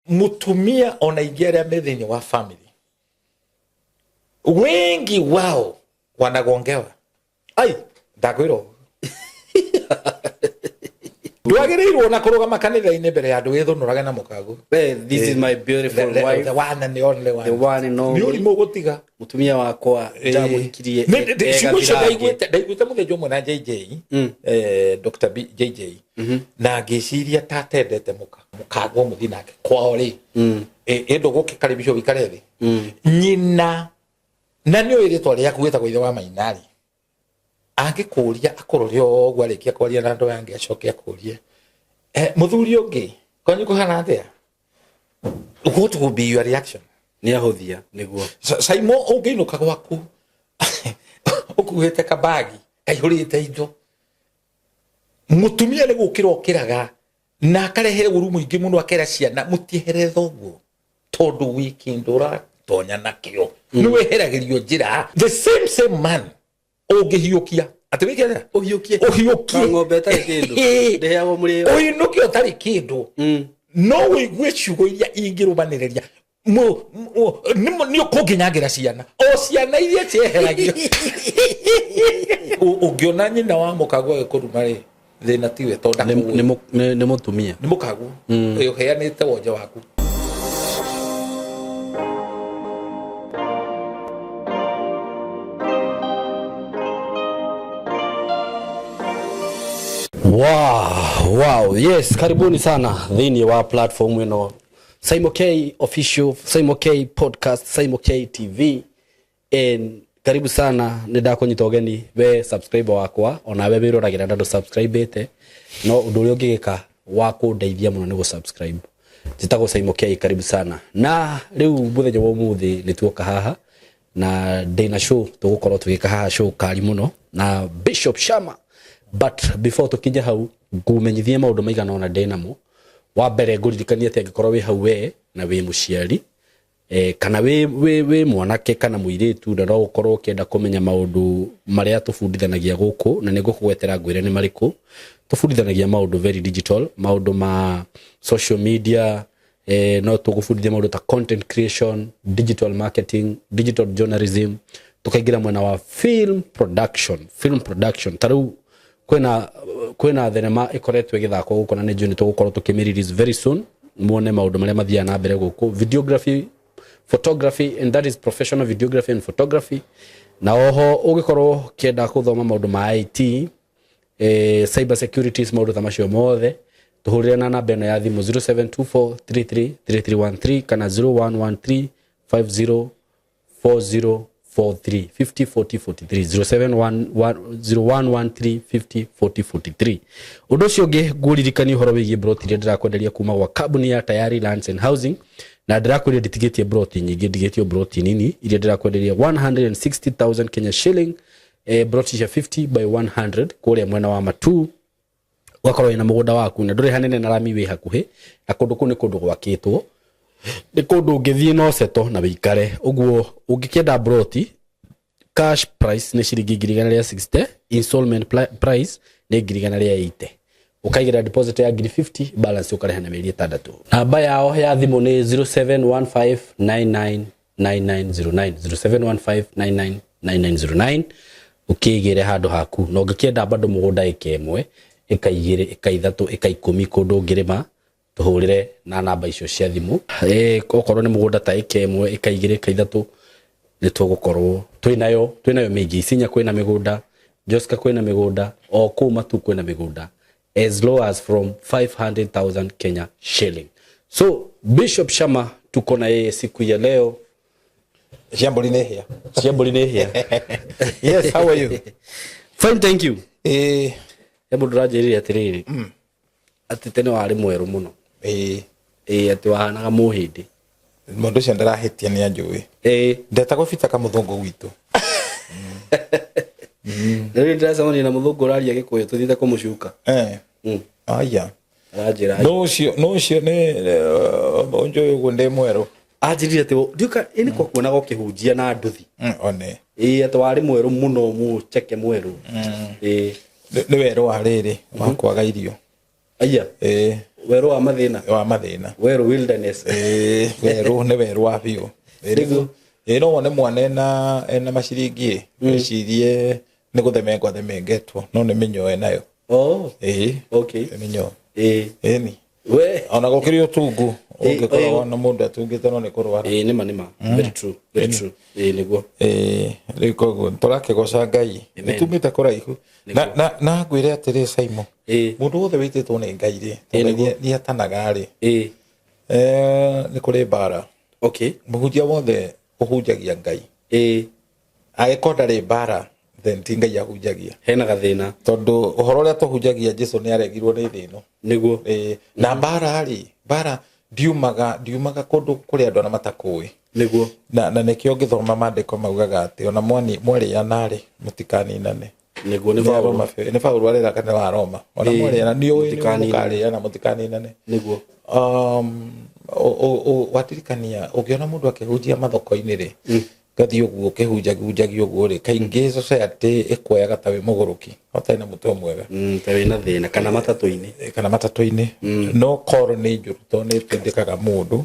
mutumia ona igere methini wa family wengi wao wanagongewa ai ndakwiro Duagereirwo na kurugama kanitha-ini mbere ya andu withunuraga na mukagu. This is my beautiful wife. The one and the only one. The one and only. Ni mugutiga. Mutumia wakwa ndamuhikirie. Ndaiguite muthenjo mwe na JJ. Dr. JJ. Na ngiciria tatendete mukagu muthi nake kwao ri. Endo gukikaribisho wikare thi. Nyina na ni oiritwo ria kuita kwa ithe wa Mainari. Angikuria akororyo gwarikia kwaria na ndo yange acoke akurie muthuri ungi kwanyu kuhana atia what will be your reaction ni ahuthia niguo saimo ungiinuka gwaku ukuhete kabagi kaihurite indo mutumia ni gukira okiraga na akarehere guru muingi muno akera ciana mutiehere thoguo tondu wikindura tonya nakio ni weheragirio njira the same man ogihiukia atibikira ohiukie ngombe tari kindu ndeheagwo muri oinukio tari kindu no wigue ciugo iria ingirumanireria ni ukunginyagira ciana o ciana iria cieheragio ungiona nyina wa mukagu agikuruma ri thina tiwe tonda ni mutumia ni mukagu uheanite wonje waku. Wow, yes, karibuni sana dhini wa platform ino Saimo K official, Saimo K podcast, Saimo K TV, and karibu sana ndakonyita ogeni we subscriber wakwa ona we biroragira ndu subscribe ete no undu uri ungigika wako ndeithia muno ni go subscribe jitago Saimo K, karibu sana na riu muthenya wa umuthi nituoka haha na Dana show tugukorwo tugika haha show kali muno na Bishop Shama. But before tukija hau ngumenyithie maundu maigana ona Dynamo wa mbere nguririkania ati angikorwo wi hau we na wi muciari kana we mwanake kana muiritu na no ukorwo ukienda kumenya maundu maria tufundithanagia guku na nigukugwetera ngwire ni mariku tufundithanagia maundu very digital maundu ma social media no tugufundithia maundu ta content creation, digital marketing, digital journalism, tukaingira mwena wa film production taru kwena thenema ikoretwe githako guko na nejo nitugukorwo tukimiriris very soon muone maundu maria mathia na mbere guku videography, photography, and that is professional videography and photography. Na oho ugikorwo kienda kuthoma maundu ma IT, cyber security, maundu ta macio mothe tuhurire na namba eno ya thimu 0724333313 kana 0113504043 504043 undu cio ngi nguririkania uhoro wigie broti ria ndirakwenderia kuma gwa kambuni ya Tayari Lands and Housing na ndirakwenderia nditigetie broti nyingi ndigetio broti nini iria ndirakwenderia 160,000 Kenya shilling broti cia 50 by 100 kuria mwena wa Matu wakorwo ina mugunda waku na nduri hanene na rami wi hakuhi na kundu kuni kundu gwakitwo ni kundu ngithie no seto na wikare uguo ungikienda broti cash price ni shilingi 60, installment price ni 80. Ukaigira deposit ya 50, balance ukareha na mieri 6. Namba yao ya thimu ni 0715999909 0715999909 ukigire handu haku no ngikienda bado mugunda ikemwe ikaigire ikaithatu ikaikumi kundu ngirima tuhurire na namba icio cia thimu okorwo ni mugunda ta ikemwe ikaigire ikaithatu nitugukorwo twinayo mingi Sinya kwina migunda, Joska kwina migunda, o kuma tu kwina migunda as low as from 500,000 Kenya shilling. So Bishop Shama tuko na yeye siku ya leo. Jambo here. Yes, how are you? Fine, thank you. Hebu ndurajeria atiriri ati tene wari mweru muno ati wahanaga muhindi mundu cio ndarahitia ni anjui ndetagwo Peter Kamuthungu gwitu ndio ndirasamani na muthungu uraria gikuyu tuthite kumucuka aya ajira no cio ni onjo ugo ndi mweru ajirire ati ndiuka ini kwa kuona go kihunjia na nduthi one ati wari mweru muno mu cheke mweru ni weru wa riri wa kwaga irio aya weru wa mathina weru wilderness weru ne weru wa biu no wone mwana ena maciringi cirie ni guthemengwa themengetwo no ni minyoe nayo okay minyo ni we ona gukiri utungu ungikorwo na mundu atungite no ni kurwara nima very true niguo riko torake goca Ngai nitumite kuraihu na ngwire atiri Saimo mundu wothe wititwo ni Ngai ri ni atanaga ri ni kuri bara muhunjia wothe uhunjagia Ngai agikorda ri bara then tinga ya hunjagia hena gathina tondu uhoro ria tuhunjagia Jesu ni aregirwo ni thino niguo na bara ndiumaga kundu kuri andu na matakui niguo na nikio ngithoma mandiko maugaga ati ona mwari yanari mutikani nane niguo ni Paulo arera kana wa Roma ona mwari yana ni mutikani yana mutikani nane niguo watirikania ugiona mundu akihunjia mathoko-ini ri gathi uguo kihunjagia uguo ri kaingi society ikwoyaga tawe muguruki otai na mutu mwega tawe na thina kana matatu-ini no koro ni njuru to ni tindikaga mundu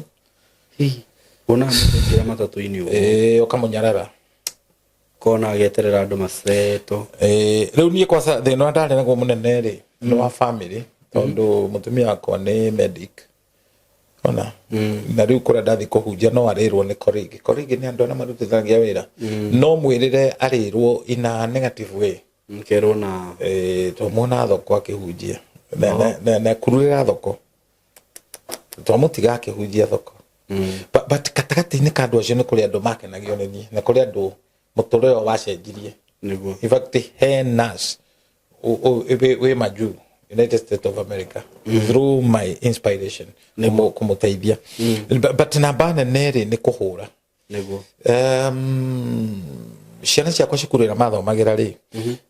ona mutingira matatu-ini ukamunyarara kona ageterera andu maceto riu nie kwa thina ndari naguo munene ri no wa family tondu mutumia wakwa ni medic ona na riu kura ndathi kuhunjia no arirwo ni korigi ni andu na marutithagia wira no mwirire arirwo ina negative way nkero na to mona thoko akihunjia na kurura thoko to mutiga akihunjia thoko but katagati ni kandu acio ni kuri andu makenagio ni na kuri andu mutureo wacenjirie niguo in fact henas we maju United States of America through my inspiration kumuteithia but na bana nere ni kuhura niguo ciana ciakwa cikurira mathomagira ri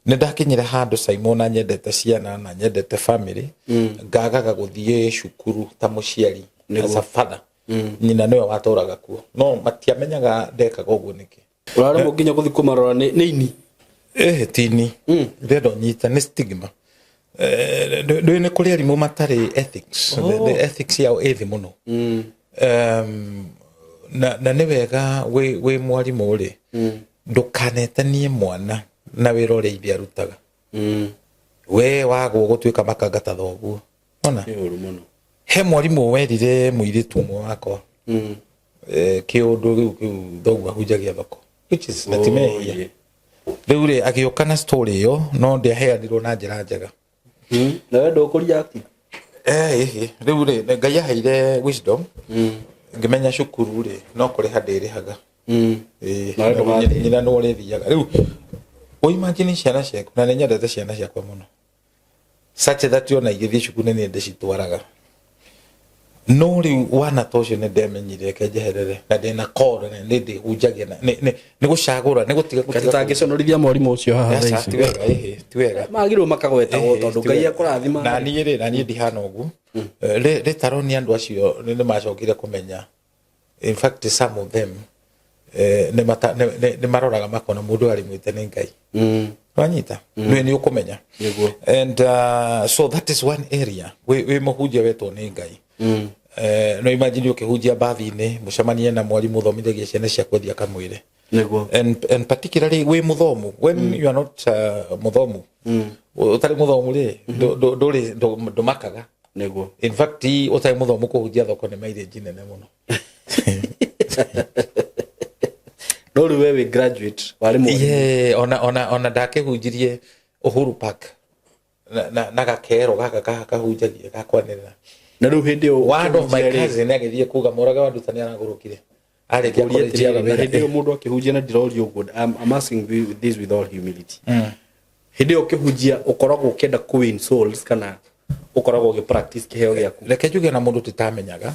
ni ndakinyire handu Simon na nyendete ciana na nyendete family ngagaga guthie cukuru ta muciari as a father nyina niwe waturaga kuo no matiamenyaga ndekaga uguo niki urare muginya guthi kumarora ni ini tini ndedo nyita ni stigma do ne kuri arimu matari ethics the ethics yao ethi muno na ni wega we mwarimu ri ndukanetanie mwana na wira uri ithia rutaga we wago gutwika makangata thoguo ona he mwarimu werire muiritu umwe wakwa kiundu riu thoguo ahunjagia thoko which is natimehia riu ri agiukana story yo no ndiaheanirwo na njira njega na wendo kuria ati riu ri Ngai aheire wisdom ngimenya cukuru ri no kuri handirihaga nyina no ri thiaga riu imagine ciana ciaku na nĩ nyendete ciana ciakwa muno such that ona igithie cukuru ni ndicitwaraga no riu wana tocio ni ndemenyire kenjeherere na ndina call na ndi hunjagia ni gucagura ni gutiga tangiconorithia mwarimu ucio haha tha ti wega magirwo makagweta tondu Ngai akurathima na niĩ ndihana ugu ritaroni andu acio ni macokire kumenya in fact some of them ni maroraga makona mundu ari mwite ni Ngai wanyita ni ukumenya and so that is one area we muhunjia wetwo ni Ngai no imagine ukihunjia bathi-ini mucemanie na mwarimu thomithagia ciana cia kwathia kamwire and particularly we muthomu when you are not muthomu utari muthomu ri ndumakaga in fact utari muthomu kuhunjia thoko ni maire nene muno no we graduate wari mu ona ndakihunjirie Uhuru Park na gakero gaka kahunjagia gakwanirira na riu hindi one of my cousin agithie kuga moraga wandutani aragurukire arikia kuria hindi mundu akihunjia na ndirorio good I'm asking this with all humility hindi ukihunjia ukoragwo ukenda ku win souls kana ukoragwo ugipractice kiheo giaku reke njuge na mundu tutamenyaga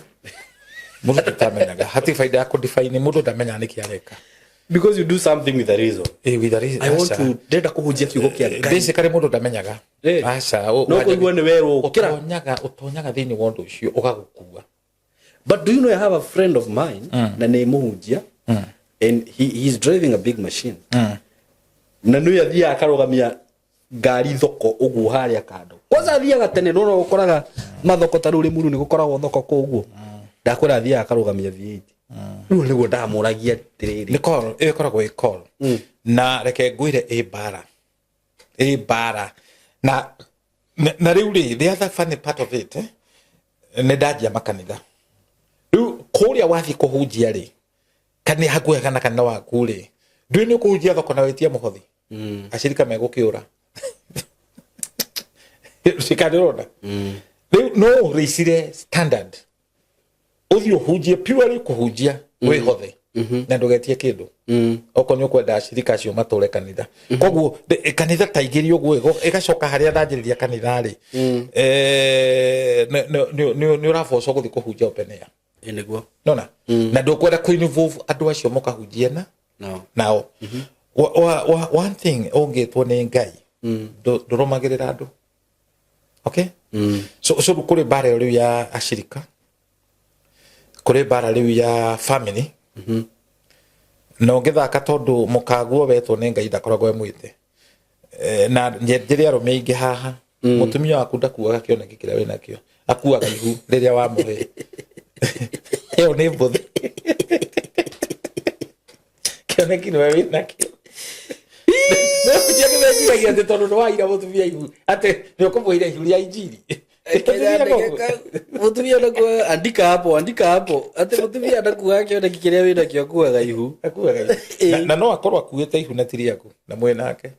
hati faida yako define mundu ndamenya niki areka because you do something with a reason with a reason I want to denda kuhunjia kiugo kia Ngai basically mundu ndamenyaga acha no kuigua ni weru utonyaga thini wondu ucio ugagukua but do you know I have a friend of mine na ni muhunjia and he is driving a big machine na no yathia akarugamia ngari thoko uguo haria kando kwanza athiaga tene no ukoraga mathoko ta ruri muru ni gukoragwo thoko ko uguo ndakwira athiaga akarugamia V8 riu niguo ndamuragia tiriri ni call ikoragwo i call na reke ngwire e bara na riu ri the other funny part of it ne ndajia makanitha riu kuria wathi kuhunjia ri kani hakuhe kana waku ri ndui ni kuhunjia thoko na wetia muhothi ashirika megukiura sikandirona riu no ricire standard uthio hunjie purely kuhunjia we hothe na ndugetie kindu okonyo kwenda ashirika acio mature kanitha koguo kanitha taigiri uguo igacoka haria ndanjiriria kanitha ri ni urafoco guthi kuhunjia open air niguo nona na ndukwenda kuinvolve andu acio mukahunjia nao one thing ongitwo ni Ngai ndurumagirira andu okay so kuri bara riu ya ashirika kuri bara riu ya family no ngithaka tondu mukaguo wetwo ni Ngai ndakoragwo emwite na njeri arume ingi haha mutumia waku ndakuaga kioneki kiria wina kio akuaga ihu riria wa muhe yo ni mbuthi kioneki ni wina kio Ndio ati tondu no waira mutumia ihu ati ni ukumuira ihu ria injiri mutumia ndako andika hapo ati mutumia ndakuaga kioneki kiria wina kio akuaga ihu na no akorwo akuite ihu na tiri yaku na mwenake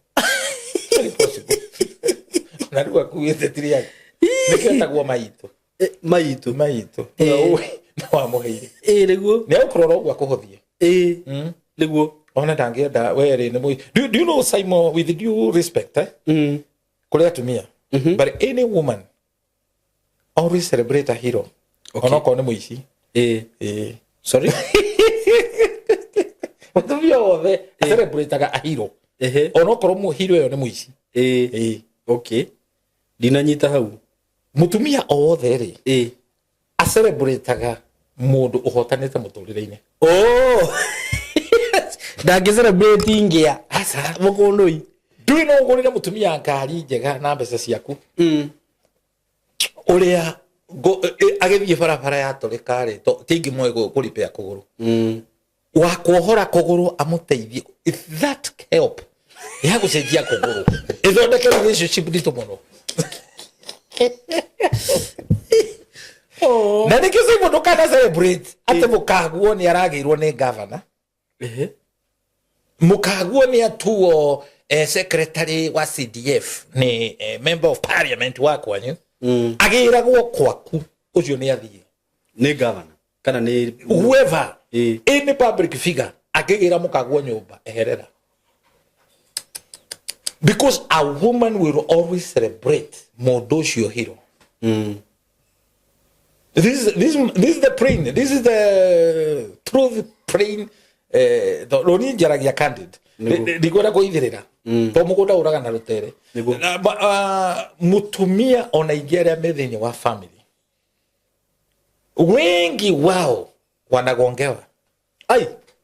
na ndio akuite tiri yaku niketagwo maitu no amuheire niguo ni ukorora ugwa kuhothie niguo ona ndangienda were ni do you know Simon with due respect kule atumia but any woman always celebrate a hero ona ko ni muici sorry mutumia wothe celebrate a hero ona ko mu hero yo ni muici okay dinanyita hau mutumia wothe ri a celebrate mundu uhotanite muturire-ini ndage celebrate ingia asa mukundui ndui no ngurire mutumia ngari njega na mbeca ciaku uria agithie barabara ya toreka ri tingi mwego kuripea kuguru wa kuohora kuguru amuteithie if that help ya gucenjia kuguru ithondeke relationship ndito muno na nikisi mundu kana celebrate ate mukaguo ni aragirwo ni governor mukaguo ni atuo secretary wa CDF ni member of parliament wa kwanyu agiragwo kwaku ucio ni athie ni governor kana ni whoever any public figure agigira mukaguo nyumba eherera because a woman will always celebrate mundu ucio hero this is the plain, this is the truth plain the roni jaragia candid ndigora kuithirira to mugunda uraga na rutere mutumia ona igere methini wa family wengi wao wanagongewa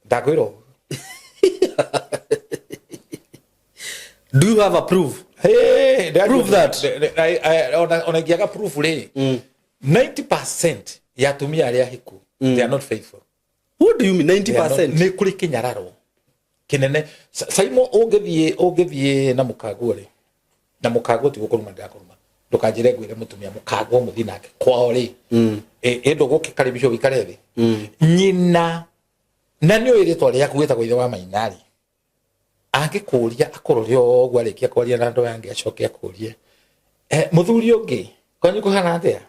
ndakwiro do you have a proof prove that ona giaga proof le 90% ya tumia aria hiku they are not faithful. What do you mean 90%? Ni kuri kinyararo kinene saimo ogethie na mukaguo ri na mukaguo ti gukuruma ndakuruma ndukanjire gwire mutumia mukaguo muthi nake kwao ri endo gukikaribisho wikare thi nyina na ni oiritwa ria kuita kuithe wa mainari angikuria akororyo gwarikia kwaria na ndo yange acoke akurie muthuri ungi kwanyu kuhana atia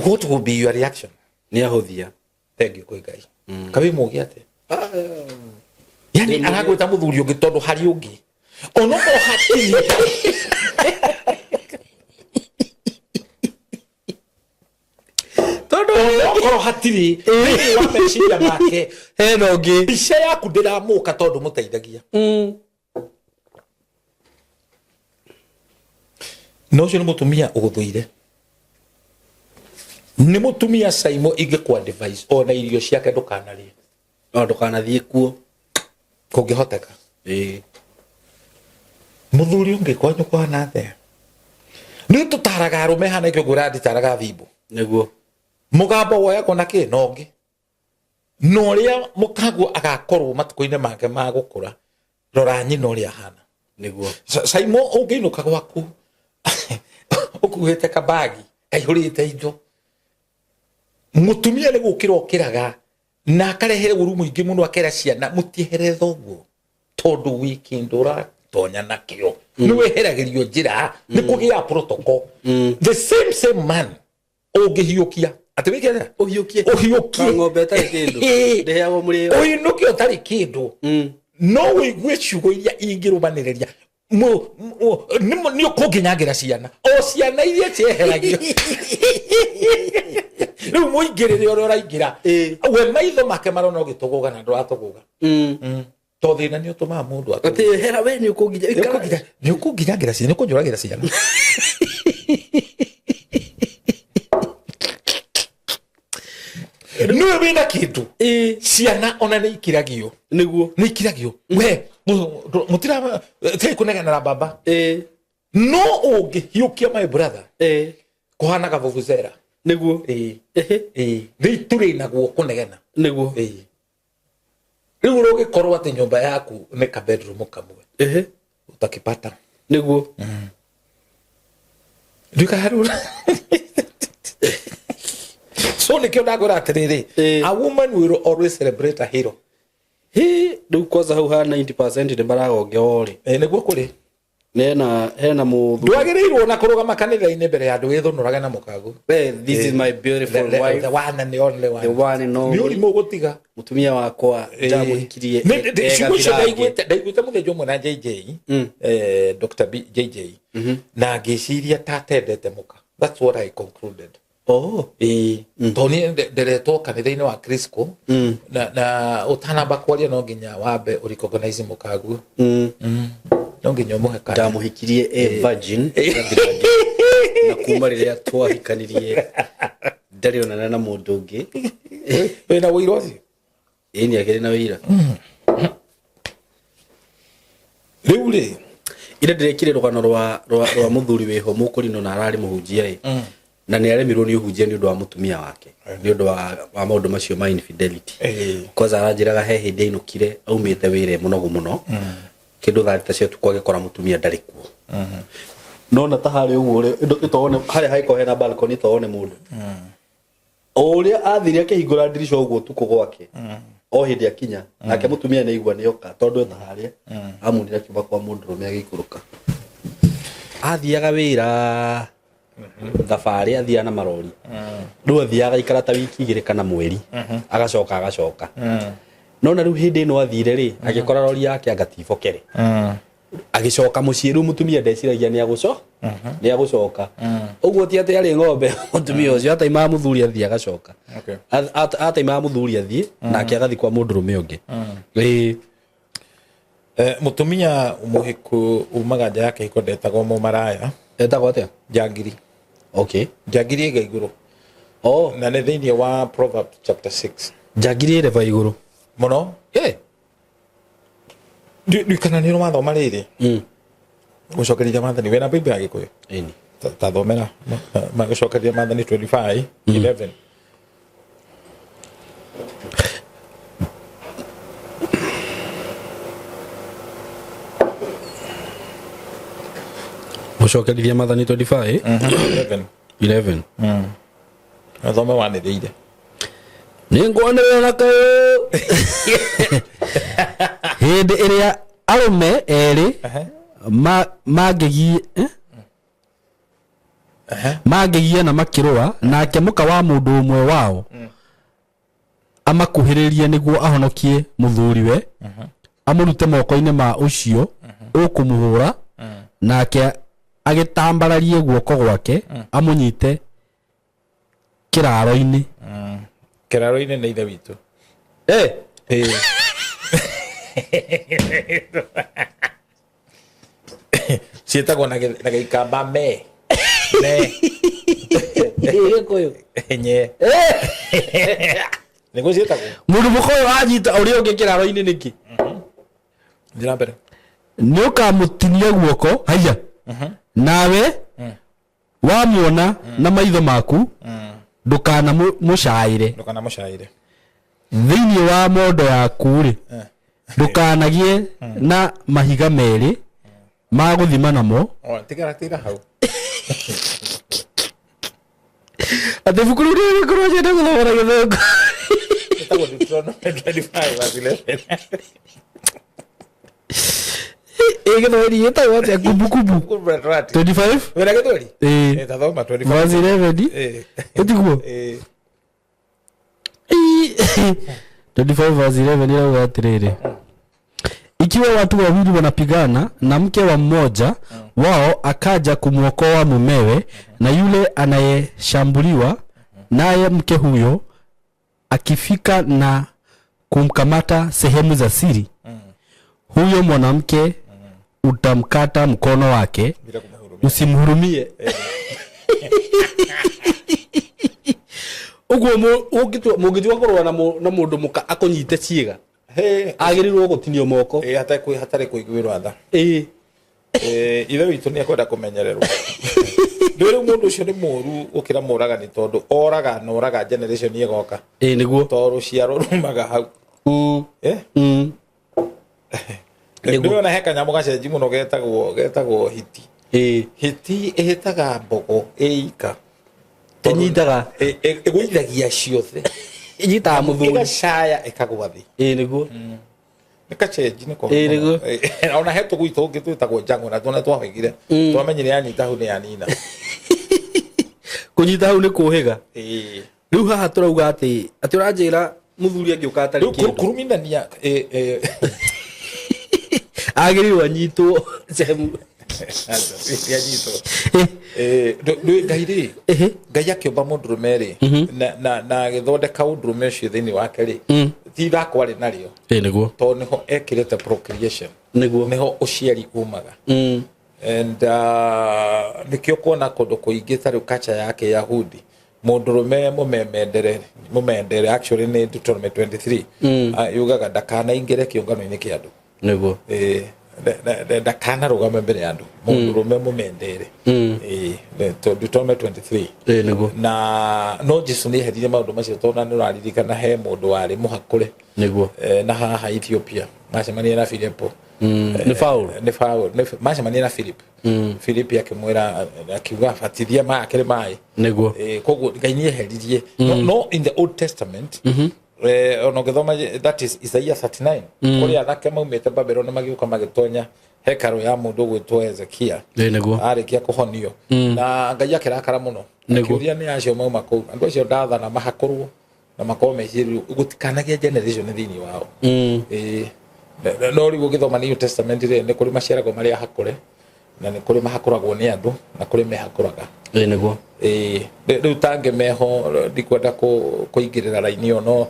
what will be your reaction ni ahothia thank you koi Ngai kabi mugi ate yani aragwita muthuri ungi tondu hari ungi ono ko hati tondu ono hatiri ni wa meciria make heno ungi bica yaku ndiramuka tondu muteithagia no cio ni mutumia uguthuire ni mutumia Saimo ingekwa device ona irio ciake ndukanarie ndukanathie kuo kungihoteka muthuri ungi kwanyu kwana the ni tutaraga arume hana ikyo guradi taraga thibu niguo mugambo woya kona ki nongi no ria mukagu agakorwo matuko-ine make ma gukura rora nyina uria hana niguo saimo ungiinuka gwaku ukuhete kabagi kaihurite indo mutumia ni gukira okiraga na akarehere uru muingi muno akera ciana mutiehere thoguo tondu wikindura tonya nakio ni weheragirio njira ni kugia protocol the same man ogihiukia ati wikira uhiukie ng'ombe tari kindu ndeheagwo murio uyu nukio tari kindu no wigue ciugo iria ingirumaniriria ni ukunginyagira ciana o ciana iria cieheragio riu muingirire uria uraingira we maitho make marona ugituguga na nduratuguga to thina ni utuma mundu ati hera we ni ukunginyagira ciana ni ukunjuragira ciana niwe wina kindu ciana ona ni ikiragio niguo ni ikiragio we mutira tei kunegana baba no ungihiukia my brother kuhana ga vuvuzela niguo ni turi naguo kunegana niguo riu ugikorwo ati nyumba yaku ni ka bedroom kamwe utakipata niguo duka harura so nikio ndagora atiriri a woman will always celebrate a hero riu kwanza hau ha 90% ni maragonge ori niguo kuri hena muthu ndwagirirwo na kurugama kanitha-ini mbere ya andu withunuraga na mukagu this is my beautiful wife the one and the only one the one and only ni urimu gutiga mutumia wakwa ndamuhikirie ndaiguite muthenjo mwe na JJ Dr. JJ na ngiciria tatendete muka that's what I concluded toni nderetwo kanitha-ini wa Crisco na utanamba kwaria no nginya wambe urecognize mukagu no nginya muhe kana ndamuhikirie virgin na kuma riria twahikanirie ndari onana na mundu ungi wena wira ucio ni agere na wira riu ri ire ndirekire rugano rwa muthuri wiho mukurino na arari muhunjia na ni aremirwo ni uhunjia ni undu wa mutumia wake ni undu wa maundu macio ma infidelity kwanza aranjiraga he hindi ainukire aumite wire munogu muno kindu tharita cio tukwage kora mutumia ndari kuo nona ta hari uguo ri itone hari haiko hena balcony tone mundu uria athiri akihingura dirisha uguo tuko gwake o hindi akinya nake mutumia ni igwa nioka tondu ta hari amunira kiba kwa mundu rume agikuruka athiaga wira thabari athia na marori riu athiaga ikara ta wiki igiri kana mweri agacoka nona riu hindi no athire ri agikora rori yake agatifokere agicoka mucii riu mutumia ndeciragia ni agucoka uguo ti ati ari ng'ombe mutumia ucio ataima muthuri athie agacoka ataima muthuri athie nake agathi kwa mundu rume ungi mutumia muhiku umaga nja yake iko ndetagwo mumaraya etagwo atia Jangiri Jangiri ega iguru na ne thiini wa Proverbs chapter 6 Jangiri ere va iguru muno kana ni roma thoma riri gucokeria mathani wena bibi ya gikuyu ini ta thomera gucokeria mathani 25:11 gucokeria mathani 25:11 athome waniriire ningwanirira na kayo hindi iria arume eri magigie na makirua nake muka wa mundu umwe wao amakuhiririe niguo ahonokie muthuriwe amurute moko-ini ma ucio ukumuhura nake agitambararie guoko gwake amunyite kiraro-ini ni ithe witu cietagwo na gikamba me koyo nye niguo cietagwo mundu mukoyo anyita uria ungi kiraro-ini niki njira mbere nioka mutinia guoko haya nawe wamuona na maitho maku ndukana mushaire thiini wa mondo yaku ri ndukanagie na mahiga meri ma guthima namo tigara hau ate bukuru ri kuroje na guthora githungu etago Deuteronomy 25 verse 11 githori etago ate kubukubu 25 wera githori tathoma 25 verse 11 etiguo 25 verse 11 ila atiriri ikiwa watu wawili wanapigana na mke wa mmoja wao akaja kumwokoa mumewe na yule anayeshambuliwa naye mke huyo akifika na kumkamata sehemu za siri huyo mwanamke utamkata mkono wake usimhurumie uguo mugitwa korwa na mundu muka akonyite ciiga agirirwo gutinio moko hatari kuigwirwa tha ithe witu ni akwenda kumenyererwo nduri mundu ucio ni muru ukira muragani tondu oraga generation igoka niguo toru ciaro rumaga hau niguo na heka nyamu gacenji muno getagwo hiti hiti ehetaga mbogo eika tenyitaga egwithagia ciothe inyitaga muthuri igacaya ikagwa thi niguo nikacenji niko ona hetu gwitu ungi twitagwo njangu na tuona twahigire twamenyire anyita hu ni anina kunyita hu ni kuhiga riu haha turauga ati uranjira muthuri angiuka atari kindu kuruminania agirirwo anyitwo ngai ngai akiumba mundurume ri na agithondeka undurume ucio thiini wake ri ti thako ari nario niguo to niho ekirite procreation niho uciari umaga and nikio kuona kundu kuingi tari culture yake Yahudi mundurume mumendere actually ni Deuteronomy 23 yugaga ndakana ingire kiungano-ini kia andu niguo ndakana rugame mbere ya andu mundurume mumendere Deuteronomy 23 niguo na no Jesu ni herire maundu macio tona ni raririkana he mundu wari muhakure niguo na haha Ethiopia macemania na Filipo ni Paulo macemania na Philip akimwira akiuga fatithia makire mai niguo koguo ngai ni heririe no in the Old Testament ono githoma that is Isaiah 39 kuri athake maumete Babylon magiuka magitonya hekaru ya mundu gwitwo Hezekia niguo arikia kuhonio na ngai akirakara muno akiuria ni acio mauma ku andu acio ndathana mahakorwo na makome ciru gutikanagia generation thiini wao no riu githoma New Testament ni kuri maciarago maria hakure na ni kuri mahakoragwo ni andu na kuri mehakuraga niguo riu tange meho ndikwenda kuingirira raini ono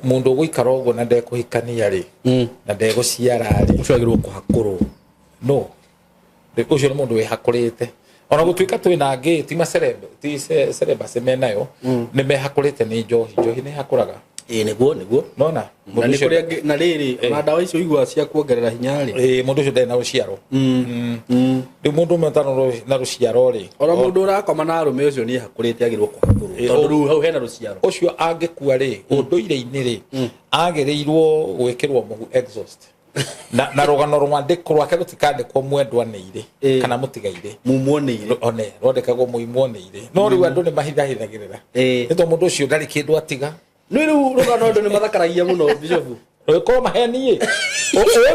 mundu guikara uguo na ndekuhikania ri na ndeguciara ri ucagirwo kuhakorwo no ucio ni mundu wihakurite ona gutuika twina ngi ti macereba semenayo ni mehakurite ni njohi ni hakuraga niguo nona na ni kuria na riri na dawa icio igwa cia kuongerera hinya ri mundu ucio ndena ruciaro ndi mundu metano na ruciaro ri ora mundu urakoma na arume ucio ni hakurite agirwo kuhakorwo tondu riu hau hena ruciaro ucio angikua ri unduire-ini ri agereirwo gwikirwo mugu exhaust na rugano rwandiko rwake rutikandikwo mwendwa neire kana mutigaire mumuoneire one rwandikagwo muimuoneire no riu andu ni mahithahithagirira nito mundu ucio ndari kindu atiga no riu rugano andu ni mathakaragia muno bishop ko mahenie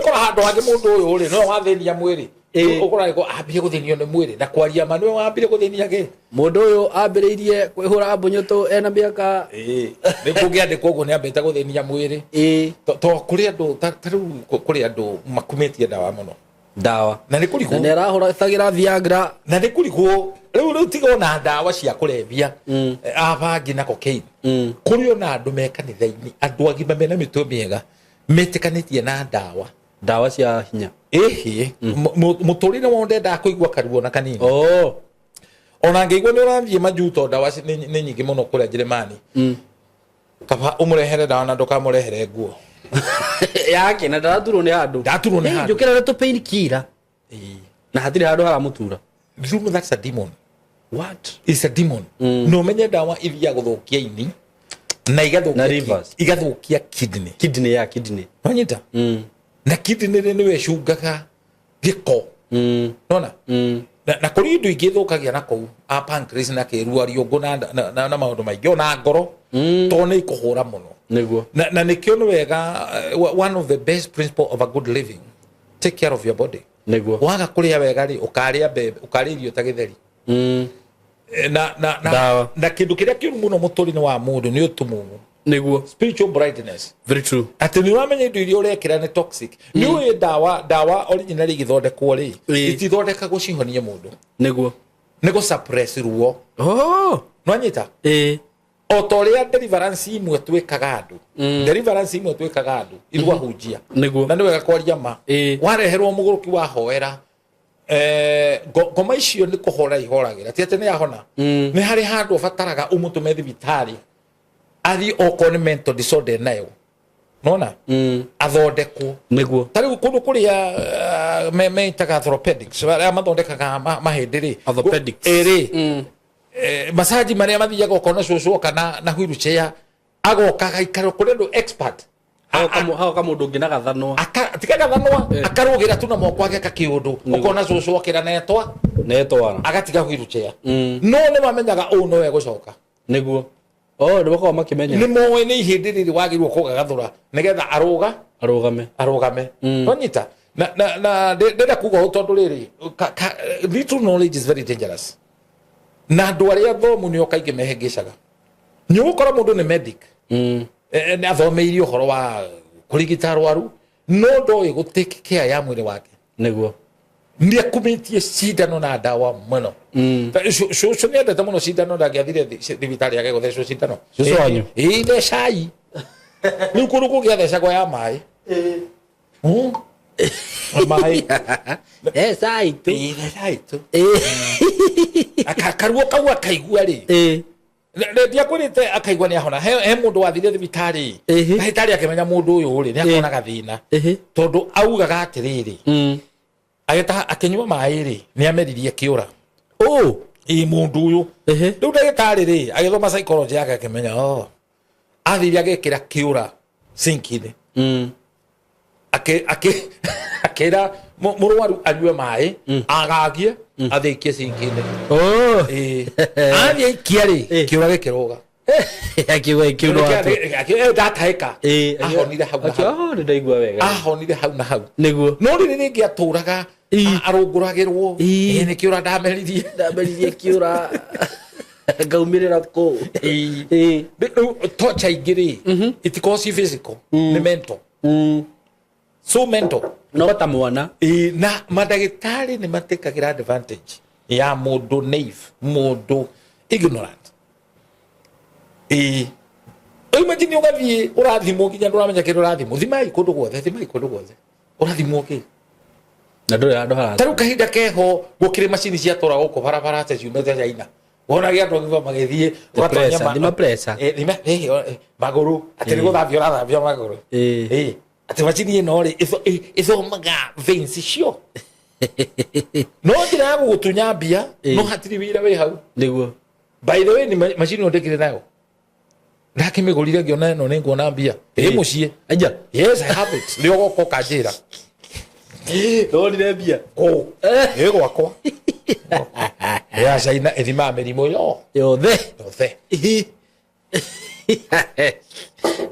ko handu hangi mundu uyu ri no wathenia mwiri ukora ko ambie guthenio ni mwiri na kwaria manwe wambire guthenia ge mundu uyu ambiriirie kwihura mbunyoto ena miaka ni kungiandikwo uguo ni ambite guthenia mwiri to kuri andu taru kuri andu makumetie dawa muno dawa na ni kurigo na arahura thagira Viagra na ni kurigo riu tiga na dawa cia kurevia abangi na cocaine kuri ona andu mekanitha-ini andu agima mena mitwe miega metikanitie na dawa cia hinya muturire wonde nda kuigwa karuo na kanini ona ngeigwa ni uramvie majuto dawa ni nyingi muno kuria Jeremani kaba umurehere dawa na ndukamurehere nguo yake na ndaturwo ni handu njukira to pain killer na hatiri handu haramutura. You know that's a demon. What? It's a demon. No menye dawa ithia guthukia ini na igathukia kidney. Wanyita? Na kidney niwe cungaga giko. Nona? Na kuri ndu igithukagia na kou a pancreas na kirua riongo na maundu maingi ona ngoro to ni ikuhura muno. Niguo. Na nikio ni wega one of the best principle of a good living. Take care of your body. Niguo. Waga kuria wega ri ukaria bebe ukaririo ta githeri. Na kindu kiria kiuru muno muturine wa mundu ni utumumu. Niguo. Spiritual brightness. Very true. Ati ni wamenya indu iria urekira ni toxic. Ni uwe dawa originally githondekwo ri itithondeka gucihonia mundu. Niguo. Nego suppress ruo. Oh. Nwanyita? Otoria deliverance imwe twikaga andu. Deliverance imwe twikaga andu irwa hujia. Niguo. Na niwe gakwaria ma. Wareherwo muguruki wa hoera. Ngoma icio ni kuhora ihoragira ti ati ni yahona ni hari handu fataraga umutume thibitari athi okoni mental disorder nayo nona athondekwo niguo tari kundu kuria me taga orthopedics bara mathondekaga mahindiri orthopedics masaji maria mathiaga okona cucu kana na wheelchair agoka gaikaro kundu expert hao kama mundu nginaga thanwa tikaga thanwa akarugira tu na moko ake kakiundu ukona cucu okira netwa agatiga wheelchair no ne mamenyaga no we gucoka niguo ni bako makimenya ni moe ni ihindiri wagirwo kugagathura nigetha arugame onyita na ndenda kuga tondu riri little knowledge is very dangerous na andu aria thomu ni okaige mehengicaga ni gukora mundu ni medic na athomeire uhoro wa kurigita arwaru no ndoi gutake care ya mwiri wake niguo ni akumitie cindano na dawa muno cucu ni endete muno cindano ndagiathire thibitari yake guthecwo cindano cucu wanyu ine cai riu kundu kugiathecagwo ya mai mai cai tu akaruo kau akaigua ri ndia kurite akaigua ni ahona he mundu wathire thibitari thibitari akimenya mundu uyu ri ni akona gathina tondu augaga atiriri ageta akinywa mai ri ni ameririe kiura mundu uyu riu ndagitari ri agithoma psychology yake akimenya athire agekira kiura sinkini akira murwaru anywe mai agagie athikie sinkini athie ikiari kiura gikiroga akiwa dataika ahonire hau ndaigua wega ahonire hau na hau niguo no ri ringi aturaga arunguragirwo ni kiura ndameririe kiura ngaumirira ko torture igiri it cause you physical ni mental so mental no bata mwana na madagitari ni matekagira advantage ya mundu naive mundu ignorant imagine ugathie urathimwo kinya nduramenya kindu urathimwo thimai kundu guothe urathimwo ki na nduri andu hara taru kahinda keho gukire machine cia tora guku barabara te ciumete China wona gia andu ngiva magithie thima pressure maguru atiri guthambia urathambia maguru ati machine ino ri ithomaga veins cio no njira ya gugutunya mbia no hatiri wira wi hau niguo by the way ni machine ndekire nayo ndakimigurire ngiona ino ni nguona mbia mucie aja yes I have it ndio goko kanjira ndonire mbia gwakwa ya China ithima mirimo yothe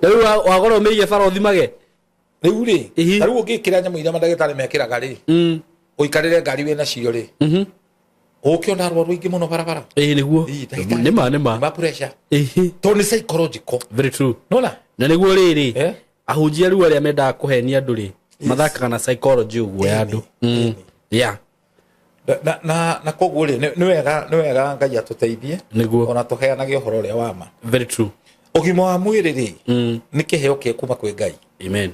riu wagora umirie faro thimage riu ri riu ungikira nyamu iria madagitari mekiraga ri uikarire ngari wina cio ri ukiona arwaru ingi muno barabara niguo ma pressure to ni psychological very true nona na niguo riri ahunjia riu aria mendaga kuhenia andu ri mathakaga na psychology uguo ya andu yeah na koguo ri ni wega Ngai atuteithie niguo ona tuheanaga uhoro uria wa ma very true ugima wa mwiri ri ni kiheo kie kuma kwi Ngai amen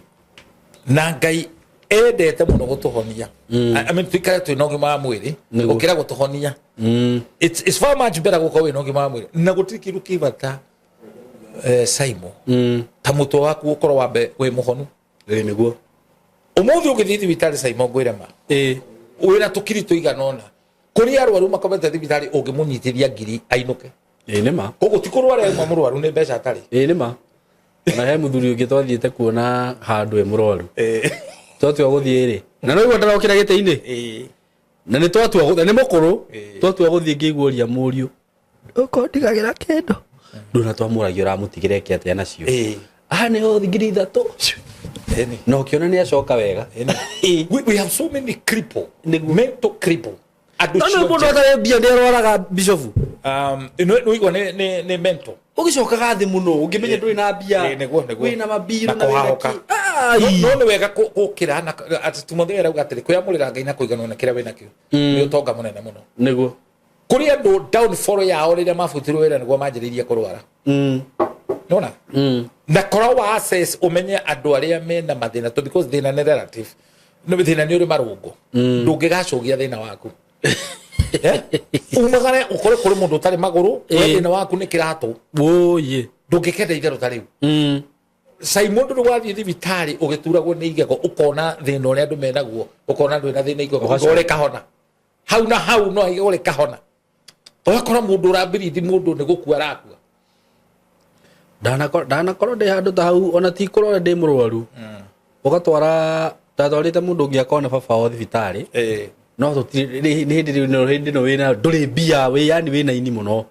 na Ngai endete muno gutuhonia I mean twikare twina ugima wa mwiri ukira gutuhonia it's far much better gukorwo wina ugima wa mwiri na gutiri kindu kibata Simon ta mutwe waku ukorwo wambe wi muhonu niguo umuthi ugithii thibitari Simon Gwirema wira tukirito iganona kuri arwaru makomete thibitari ungimunyitithia ngiri ainuke nima kogo tikurware murwaru ni mbeca tari nima na he muthuri ungi twathiete kuona handu murwaru twatua guthie ri na no igwa ndarokira gite-ini na ni twatua guthie ni mukuru twatua guthie ngiguoria muriu uko ndigagira kendo nduna twamuragia uramutigire ki atia nacio ni ho ngiri 3 no kiona ni acoka wega we have so many cripple mental cripple no mundu atare bia nderwaraga bishofu no igwa ne mental ugicokaga thi muno ungimenya nduri na bia wina mabiru na wina no ni wega gukira na ati tumuthera ugatiri kuyamurira Ngai na kuigana na kira wina kio ni utonga munene muno niguo kuri andu downfall yao riria mabutirwo wira niguo manjiriria kurwara nona na kora wa access umenye andu aria mena mathina to because thina ne relative no thina ni uri marungu ndungigacugia thina waku umagare ukore kuri mundu utari maguru thina waku ni kiratu oye ndungikenda itero tariu Simon ndu wathi thibitari ugituragwo ni igego ukona thina uria andu menaguo ukona ndu na thina igego ugore kahona hau na hau no igore kahona ukora mundu urambirithi mundu ni gukua arakua dana koro de handu ta hau ona ti kurore de murwaru ugatwara tatwarite mundu ungi akona baba wa thibitari no tutiri ni hindi no wina nduri bia we yani wina ini muno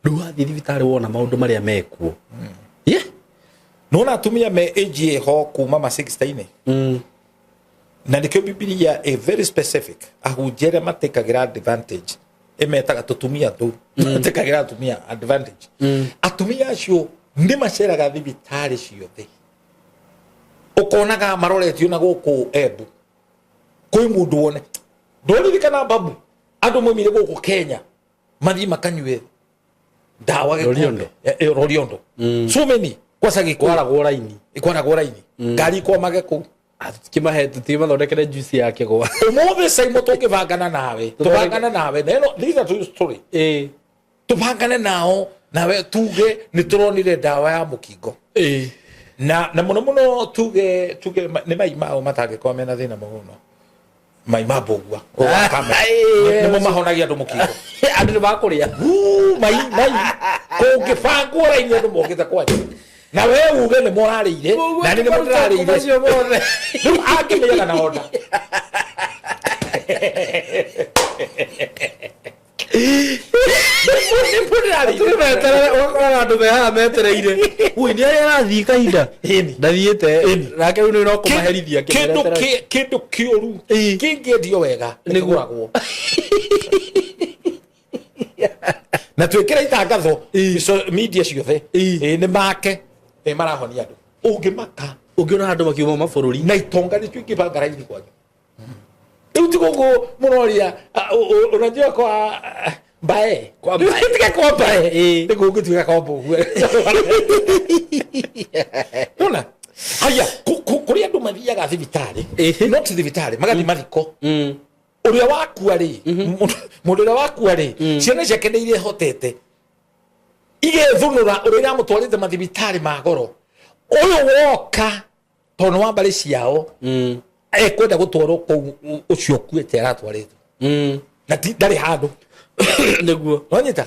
nduathi thibitari wona maundu maria mekuo nona atumia me age ho kuma ma 60 na nikyo Biblia a very specific ahujere matekagira advantage emetaga tutumia tu matekagira atumia advantage atumia acio ndi maceraga thibitari ciothe ukonaga maroretio na guku ebu kwi mundu wone ndolirikana babu andu mumire guku Kenya mathi makanywe dawa Roriondo Roriondo so many kwasagi kwaragwo raini ikwaragwo raini ngari kwa mageku kimahe tutima thondekere juice yake gwa umothe Simon tugivangana nawe neno these are true story tuvangane nao nawe tuge ni turonire dawa ya mukingo na muno tuge ni mai mao matage kwa mena thina muno mai mabogwa kama ni mahonagia ndu mukingo andu bakuria mai kungifangwo raini ndu mokita kwaje na we uge ni morarire na ni morarire macio mothe ndu akimenya na order andu mehaga metereire ui ni aria arathii kahinda ndathiite nake riu ni no kumaherithia kindu kiuru kingiendio wega niguragwo na twikira itangatho media ciothe ni make marahonia andu ungimaka ungiona andu makiuma mabururi na itonga ni twikibanga raini kwanyu utigongo munoria unajua kwa bae tika kwa bae tigongo tika kwa bogu una haya kuri andu mathiaga thibitari not thibitari magathi mathiko uria wakua ri mundu uria wakua ri ciana ciake ni iria hotete igethunura uria mutwarite mathibitari magoro uyu woka tono wa mbari ciao kwenda gutwaro ku ucio kuete aratwarite na ndari handu niguo wanyita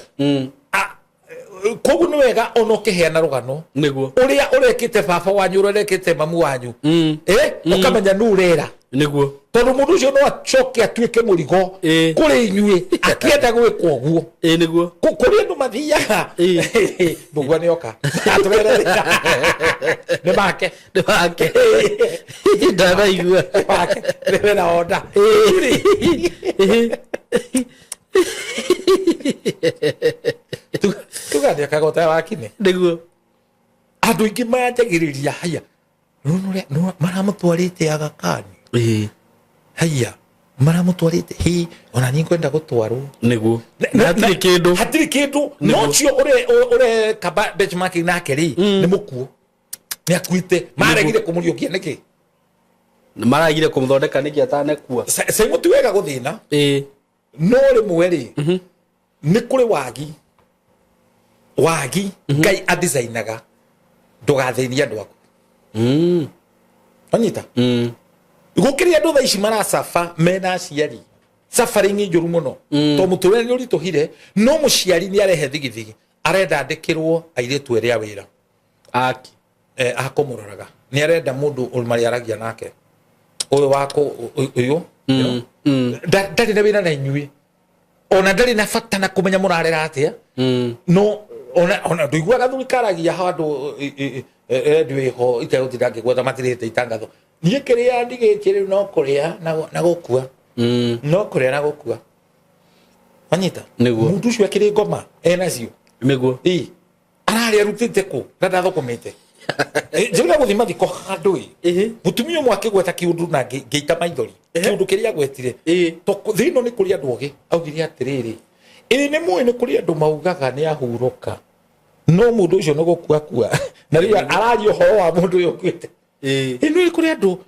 kogu ni wega ono kiheana rugano niguo uria urekite baba wanyu urekite mamu wanyu ukamenya nurera niguo tondu mundu ucio no acoke atuike murigo kuri inyui akienda gwikwo guo niguo kuri andu mathiaga bugwa ni oka aturere ne make ndana igua make ne na order tugathia kagota wakine niguo andu ingi manjagiriria haya no maramutwarite Aga Khan haya maramutwarite hi ona ni kwenda gutwarwo niguo hatiri kindu no cio ure kaba benchmarking nake ri ni mukuo ni akuite maregire kumuriokia niki maragire kumthondeka niki atanekua sai mutu wega guthina no rimwe ri ni kuri wagi Ngai adesignaga ndugathiria andu aku anyita gukiria andu thaici maracafa mena aciari safari njuru muno to muture ni urituhire no muciari ni arehe thigithigi arenda andikirwo airetu eri awira aki akomuraga ni arenda mundu ulmari aragia nake uyu wako uyu ndari na wina na inyui ona ndari na fata na kumenya murarera atia no ona nduigua gathuri karagia handu ndwiho iteutindage gwetha matirite itangatho nie kiria ndigite riu no kuria na gukua no kuria na gukua anyita mundu ucio akiri ngoma enacio meguo arari arutite ku ndada thokomete njira guthima thiko handu mutumia mwake gweta kiundu na ngeita maithori kiundu kiria gwetire to thino ni kuri andu ogi augire atiriri ni mwe ni kuri andu maugaga ni ahuruka no mundu ucio no gukua na ria arari uhoro wa mundu uyo kwite ni kuri andu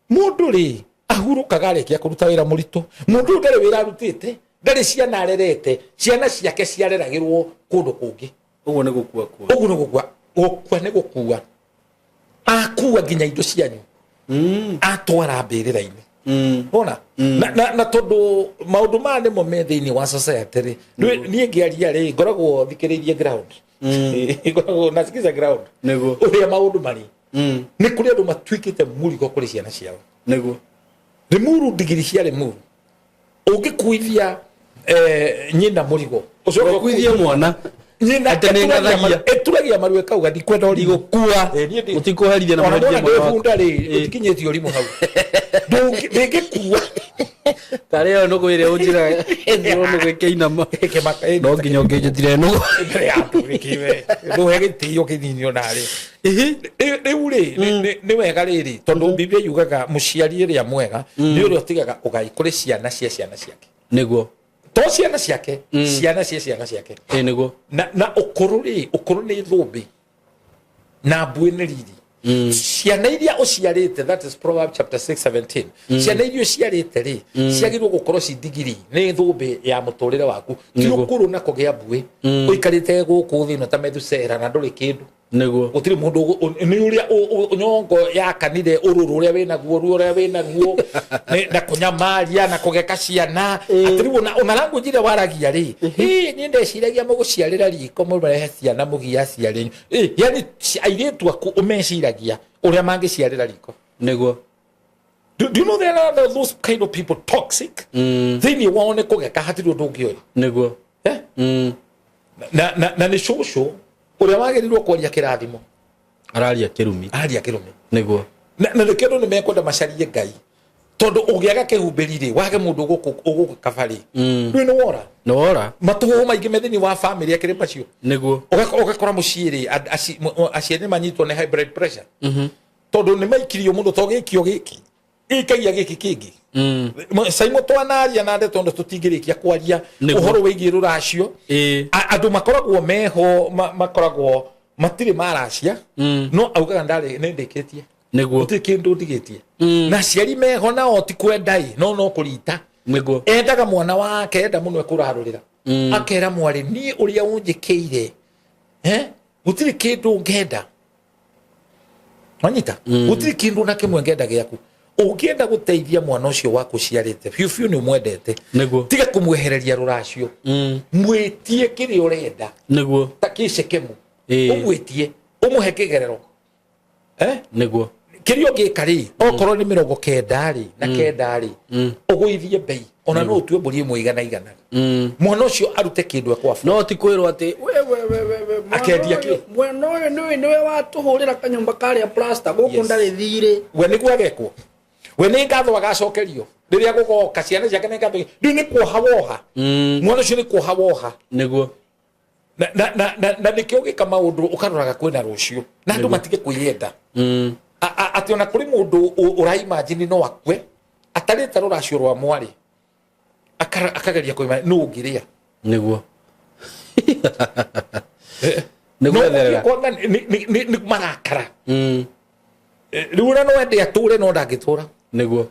mundu ri ahurukaga arekia kuruta wira muritu mundu ndare wira arutite ndare ciana arerete ciana ciake ciareragirwo kundu kungi uguo ni gukua gukua ni gukua akua nginya indo cianyu atwara mbirira-ini ona na tondu maundu ma nimo me thiini wa society ni ngiaria ri ngoragwo thikiririe ground ngoragwo nasikiza ground nego uria maundu mari ni kuri andu matwikite murigo kuri ciana ciao nego rimuru digiri cia rimuru ungikuithia nyina murigo ucoka kuithia mwana nyina atenengathagia eturagia marwe kauga ndikwenda urigo kua utikuherithia na mwana wako funda ri utikinyetio rimu hau ndungi kuwa tareo no kwire unjira ndiro no gikeina ma no nginya ngejitire no ya tukiwe no hegitio kininio nari uri ni wega riri tondu biblia yugaga muciari ria mwega ni uri otigaga ugai kuri ciana ciake niguo to ciana ciake ciana ciake niguo na ukuru ni thumbi na bwene riri ciana iria uciarite that is Proverbs chapter 6:17 ciana iria uciarite ri ciagirwo gukorwo cidigiri ni thumbi ya muturire waku ti ukuru na kugia bwe uikarite guku thino ta Methusela na nduri kindu niguo gutiri mundu ni uria nyongo ya kanire ururu uria wina guo uria wina guo na kunyamaria na kugeka ciana atiriwo na rangu njire waragia ri ni ndeciragia muguciarira riko murehe ciana mugia ciari yani airetu aku umeciragia uria mangiciarira riko niguo do you know there are those kind of people toxic thini waone kugeka hatiri undu ungioi niguo na ni shosho uria wagerirwo kwaria kirathimo araria kirumi niguo na kindu ni mekwenda macarie ngai tondu ugiaga kihumbirire wage mundu uguku kabari ndui no wora matuhu maingi methini wa family akiri macio niguo ugakora muciiri aciari manyitwo ni high blood pressure tondu ni maikirio mundu togikio giki ikagia giki kingi saimo twanaria nande tondu tutingirikia kwaria uhoro wigie ruracio andu makoragwo meho makoragwo matiri maracia no augaga ndari nindikitie niguo utikindu ndigitie na ciari meho nao ti kwendai no kurita niguo endaga mwana wake enda muno ekurarurira akera mwari ni uria unjikeire gutiri kindu ngenda manyita gutiri kindu na kimwe ngenda giaku ukienda guteithia mwana ucio waku ciarite fiu ni mwendete tiga kumwehereria ruracio mwitie kiri urenda niguo takicekemu umwitie umuhe kigerero niguo kirio gikari okorwo ni 90 ri na 9 ri uguithie bei ona no utue mburi imwe igana mwana ucio arute kindu ekwa no ti kwirwo ati we akendia ki mwana uyu niwe watuhurira kanyumba karia plaster guku ndari thire we niguo agekwo we ni ngatho agacokerio riria gugoka ciana ciake ni ngatho ni kuhawoha mwana ucio ni kuhawoha niguo na nikio gika maundu ukaroraga kwina rucio na andu matige kwiyenda ati ona kuri mundu uraimagine no akwe atarita ruracio rwa mwari akageria kuima no ungiria niguo kwanga ni marakara riura no ende ature no ndagitura niguo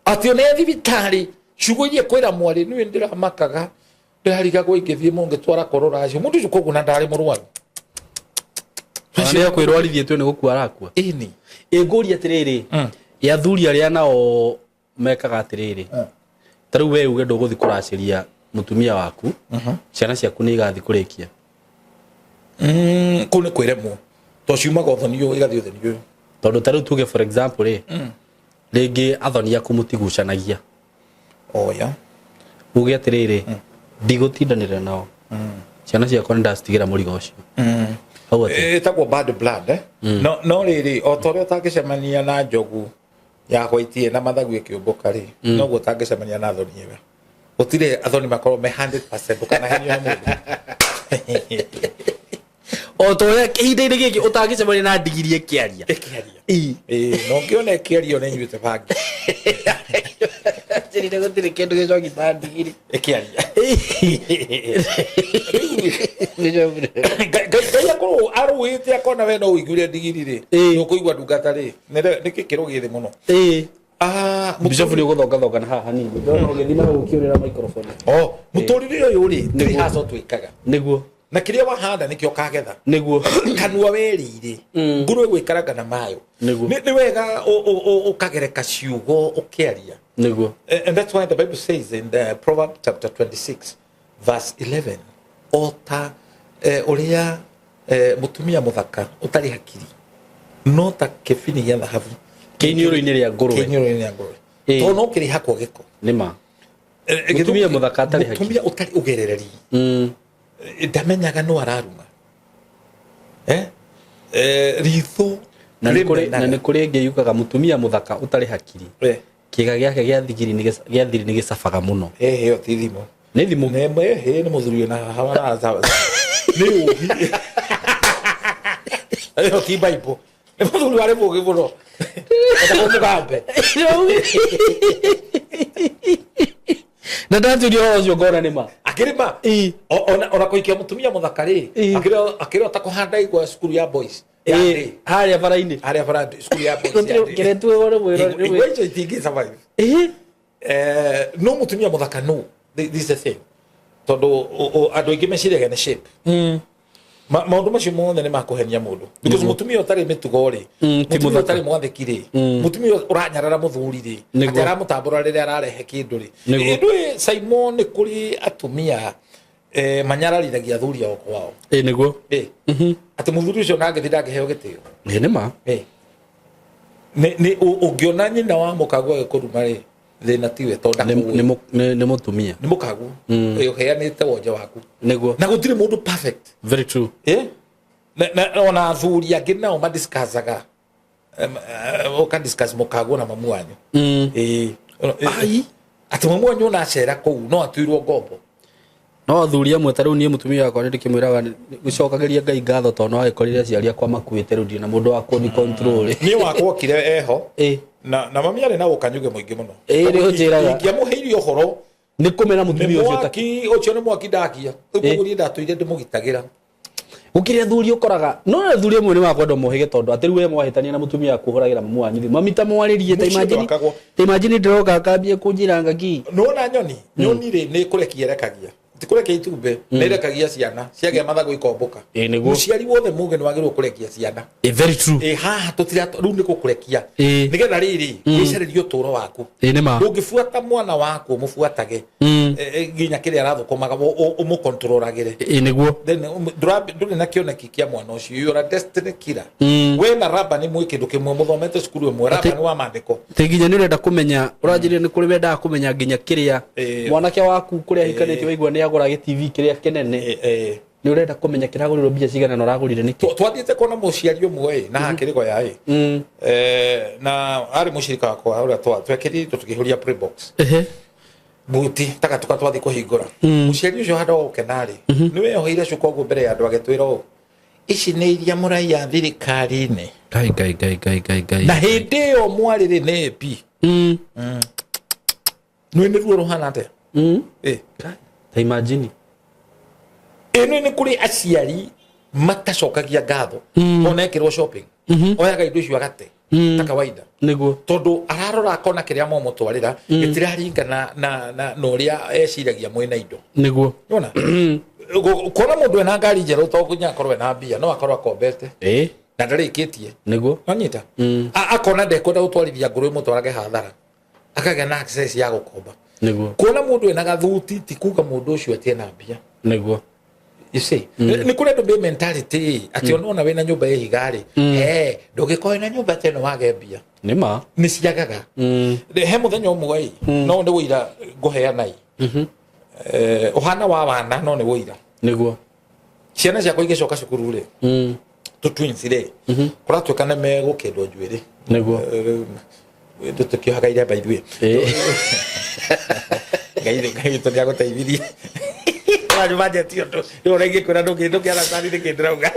ati ona thibitari cugoirie kwira mwari ni ndira makaga ndariga gwikithie mungi twara korora mundu ucio koguna ndari murwaru Cia kwirwarithie tu ni gukua arakua ini inguri atiriri ya thuri aria nao mekaga atiriri taru we uge nduguthi kuraciria mutumia waku ciana ciaku ni igathi kurikia kune kwiremo to ciuma gothoni yo igathi uthoni yo tondu taru tuge for example ringi athoni aku mutigucanagia oya uge atiriri ndigutindanira nao ciana ciakwa ndacitigira murigo ucio etagwo bad blood no riri o tore utangicemania na njogu ya gwaitie na mathagu ikiumbuka ri no guo utangicemania na athoni ewe utire athoni makorwo me 100% kana henyo mundu o tore ihinda-inĩ gĩkĩ utangicemania na ndigiri ikiaria no ngiona ikiaria ne nyuite bangi njirire gutire kindu gicoki ta ndigiri ikiaria ngai akorwo aruite akona we no uiguire ndigiri ri no kuigua ndungata ri niki kirugithi muno Bishop ni guthonga na haha hanini ndona ugithima gukiurira microphone muturire uyu ri ni haso twikaga niguo na kiria wahanda nikio kagetha niguo kanua werire nguru igwikaraga na mayo ni wega ukagereka ciugo ukiaria niguo and that's why the Bible says in the Proverbs chapter 26 verse 11 ota uria mutumia muthaka utari hakiri no ta kebini gya dhahabu kinyuro-ini ria ngurwe to no kiri hakwo giko nima mutumia muthaka atari hakiri mutumia utari ugerereri ndamenyaga no araruma ritho na ni kuri ngi yukaga mutumia muthaka utari hakiri kiga giake gya thiri ni gicabaga muno yo ti thimo ni thimo ni muthuri na hawana za ni uhi ayo ki Bible ni muthuri wale mugi muno atakomugambe na ndaturio ucio ngona nima akirima ona kuikia mutumia muthakari akiro takuhanda igwa skulu ya boys haria bara-ini skulu ya boys kiretwe wore mwiro wewe itingi survive no mutumia muthaka no this is the thing tondu andu ingi meciraga ni shape maundu macio mothe ni makuhenia mundu because mutumia utari mitugo ri mutumia utari mwathiki ri mutumia uranyarara muthuri ri atara mutambura riria ararehe kindu ri ndui Simon ni kuri atumia manyarariragia athuri ao kwao niguo ati muthuri ucio nange thindage heo gitio nima ni ungiona nyina wa mukagu agikuruma ri thina tiwe tonda ni mutumia ni mukagu uheanite wonje waku niguo na gutire mundu perfect very true na ona athuri angi nao madiscussaga uka discuss mukagu na mamu wanyu ai ati mamu wanyu na acera kou no atuirwo ngombo no athuri amwe taru nie mutumia wakwa ndikimwiraga gucokageria ngai ngatho to no agikorire aciari akwa makuite rundi na mundu wakwa ni control ni wakwa kire eho na mami ari na ukanyuge muingi muno ri njiraga ngiamuheiri ohoro ni kumena mutumia ucio taki ucio ni mwaki ndakia ukuguri ndatuire ndimugitagira ukire thuri ukoraga no thuri amwe ni wakwenda muhige tondu ati riwe mwahitania na mutumia akuhuragira mamu wanyu mamita mwaririe ta imagine ndiroka kambie kunjira ngaki no na nyoni ri ni kurekia rekagia tikureke itumbe nerekagia ciana ciage mathago ikomboka muciari wothe muge ni wagirwo kurekia ciana very true haha tutira ru ni kukurekia nigetha riri wicererio turo waku nima ungifuata mwana waku mufuatage nginya kiri arathukumaga umukontrolagire niguo then nduri na kioneki kia mwana ucio you are a destiny killer we na raba ni mwikindu kimwe muthomete cukuru imwe raba ni wa mandiko tinginya ni renda kumenya uranjirie ni kuri wenda kumenya nginya kiria mwanake waku kuria hikanite waigua ni agura TV kiria kenene ni urenda kumenya kiraguriro bia cigana na uragurire niki twathiete kona muciari umwe na hakiriko yae na ari mucirika wakwa uria twekiri tukihuria pre-box buti taka twathi kuhingura muciari ucio handa ukenari ni we oheire cuko guo mbere ya andu agitwira u ici ni iria murai ya thirikari-ini gai na hindi yo mwariri ni pi ni ruo ruhana ate ta imagine eno ni kuri aciari matacokagia ngatho onekirwo shopping oyaga indo icio agate ta kawaida niguo tondu ararora akona kiria momutwarira gitiraringana na uria eciragia mwena indo niguo yona kona mundu ena ngari njeru to kunya korwe na mbia no akorwa kombete na ndarĩkĩtie niguo anyita akona ndekwenda gũtwarithia ngũrũ mũtwarage hathara akagĩa na access ya gũkomba niguo kuona mũndũ ena gathuti ti kuga mũndũ ũcio atie na mbia niguo you see ni kule ndo mentality ati unaona wena nyumba ya higari ndũgĩkorwo na nyumba teno wage mbia nima ni ciagaga he muthenya ũmwe no nĩ wĩira ngũheana uhana wa wana no nĩ wĩira niguo ciana ciakwa igĩcoka cukuru rĩ tu twins rĩ kũratuĩka nĩ megũkĩndwo njuĩrĩ niguo tũkĩohaga iria by the way ngai tũrĩa gũteithirie waje tio ndo yo rege kwenda ndo kiala sari de kedrauga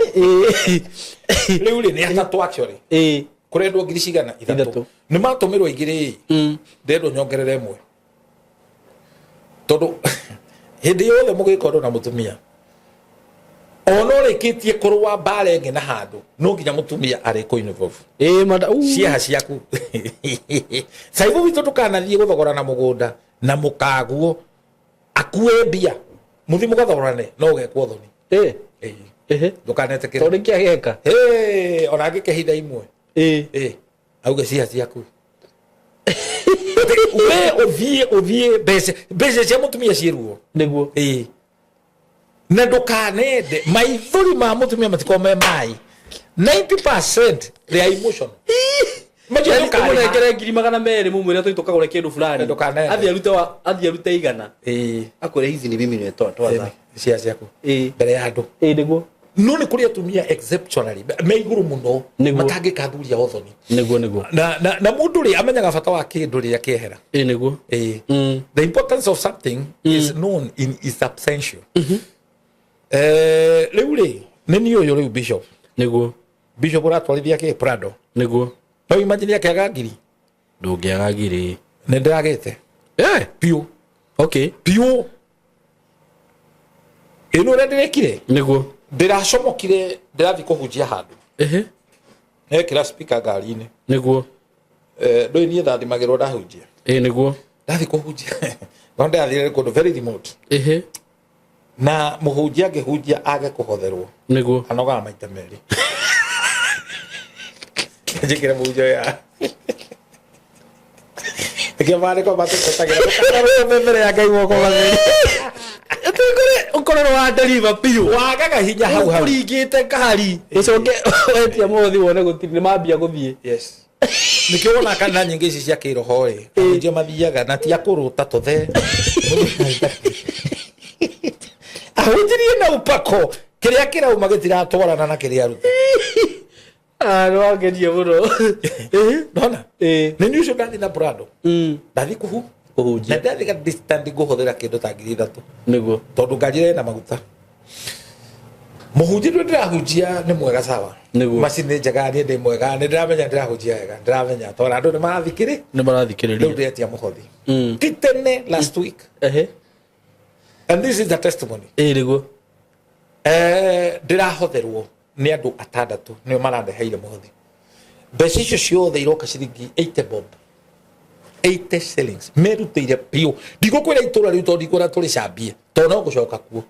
riu ri ni atatu actually kurendwo ngiri cigana ithatu ni matumirwo igiri ndendo nyongerere imwe tondu hindi yothe mugikondo na mutumia ono rikitie kurwa bare ngi na handu no nginya mutumia ari ko involve mada cia ciaku saibu bitu tukanathie guthogora na mugunda na mukaguo akue mbia muthi mugathorane no gekwo thoni ndukanete kire tori kia geka ona ngikehitha imwe auge cia ciaku we uthie bese cia mutumia ciruo niguo na ndukanende maithuri ma mutumia matikome mai 90% they are emotional majani kama ngere ngiri magana mere mumwira tukagura kindu fulani athi arute igana akore hizi ni mimi ni twaza cia ciaku mbere ya andu niguo no ni kuri atumia exceptionally me iguru muno matangikathuria othoni niguo na mundu ri amenyaga bata wa kindu ri akehera niguo the importance of something is known in its absence riu ri ni ni uyu riu bishop bishop ratwarithia ke Prado niguo no imagine akiaga ngiri ndungiaga ngiri ni ndiragite piu piu ino renderekire niguo ndiracomokire ndirathi kuhunjia handu kila speaker ngari-ini niguo ndoi nie ndathimagirwo ndahunjia niguo ndathi kuhunjia no ndathire kundu very remote na muhunjia ngihunjia age kuhotherwo niguo anoga maita meri njikire muhunjia ya ikimari kwa batu kutagira kana mbere ya ngai woko gatheri ukorero wa deliver piu wagaga hinya hau hau uringite kahari ucoke wetia mothi wone gutiri mambia guthie yes nikiona kana nyingi ici cia kiroho ri nje mathiaga na ti akuruta tuthe ahunjirie na upako kiria kirauma gitiratwarana na kiria ruta no agerie muno ndona ni nyucio ndathi na Prado ndathi kuhunjia ndathi ga distant guhuthira kindu ta ngiri ithatu niguo tondu ngari na maguta muhunjia ndirahunjia ni mwega sawa macini njega ni ndi mwega ni ndiramenya ndirahunjia wega ndiramenya tondu andu ni marathikiriria riu ndiatia muhothi titene last week and this is the testimony niguo ndirahotherwo ni andu atandatu ni marandeheire muhothi mbeca icio ciothe iroka ciringi 80 bob 80 shillings merutire piu ndigukwira itura riu tondu ikura turi cambie tondu no gucoka kuo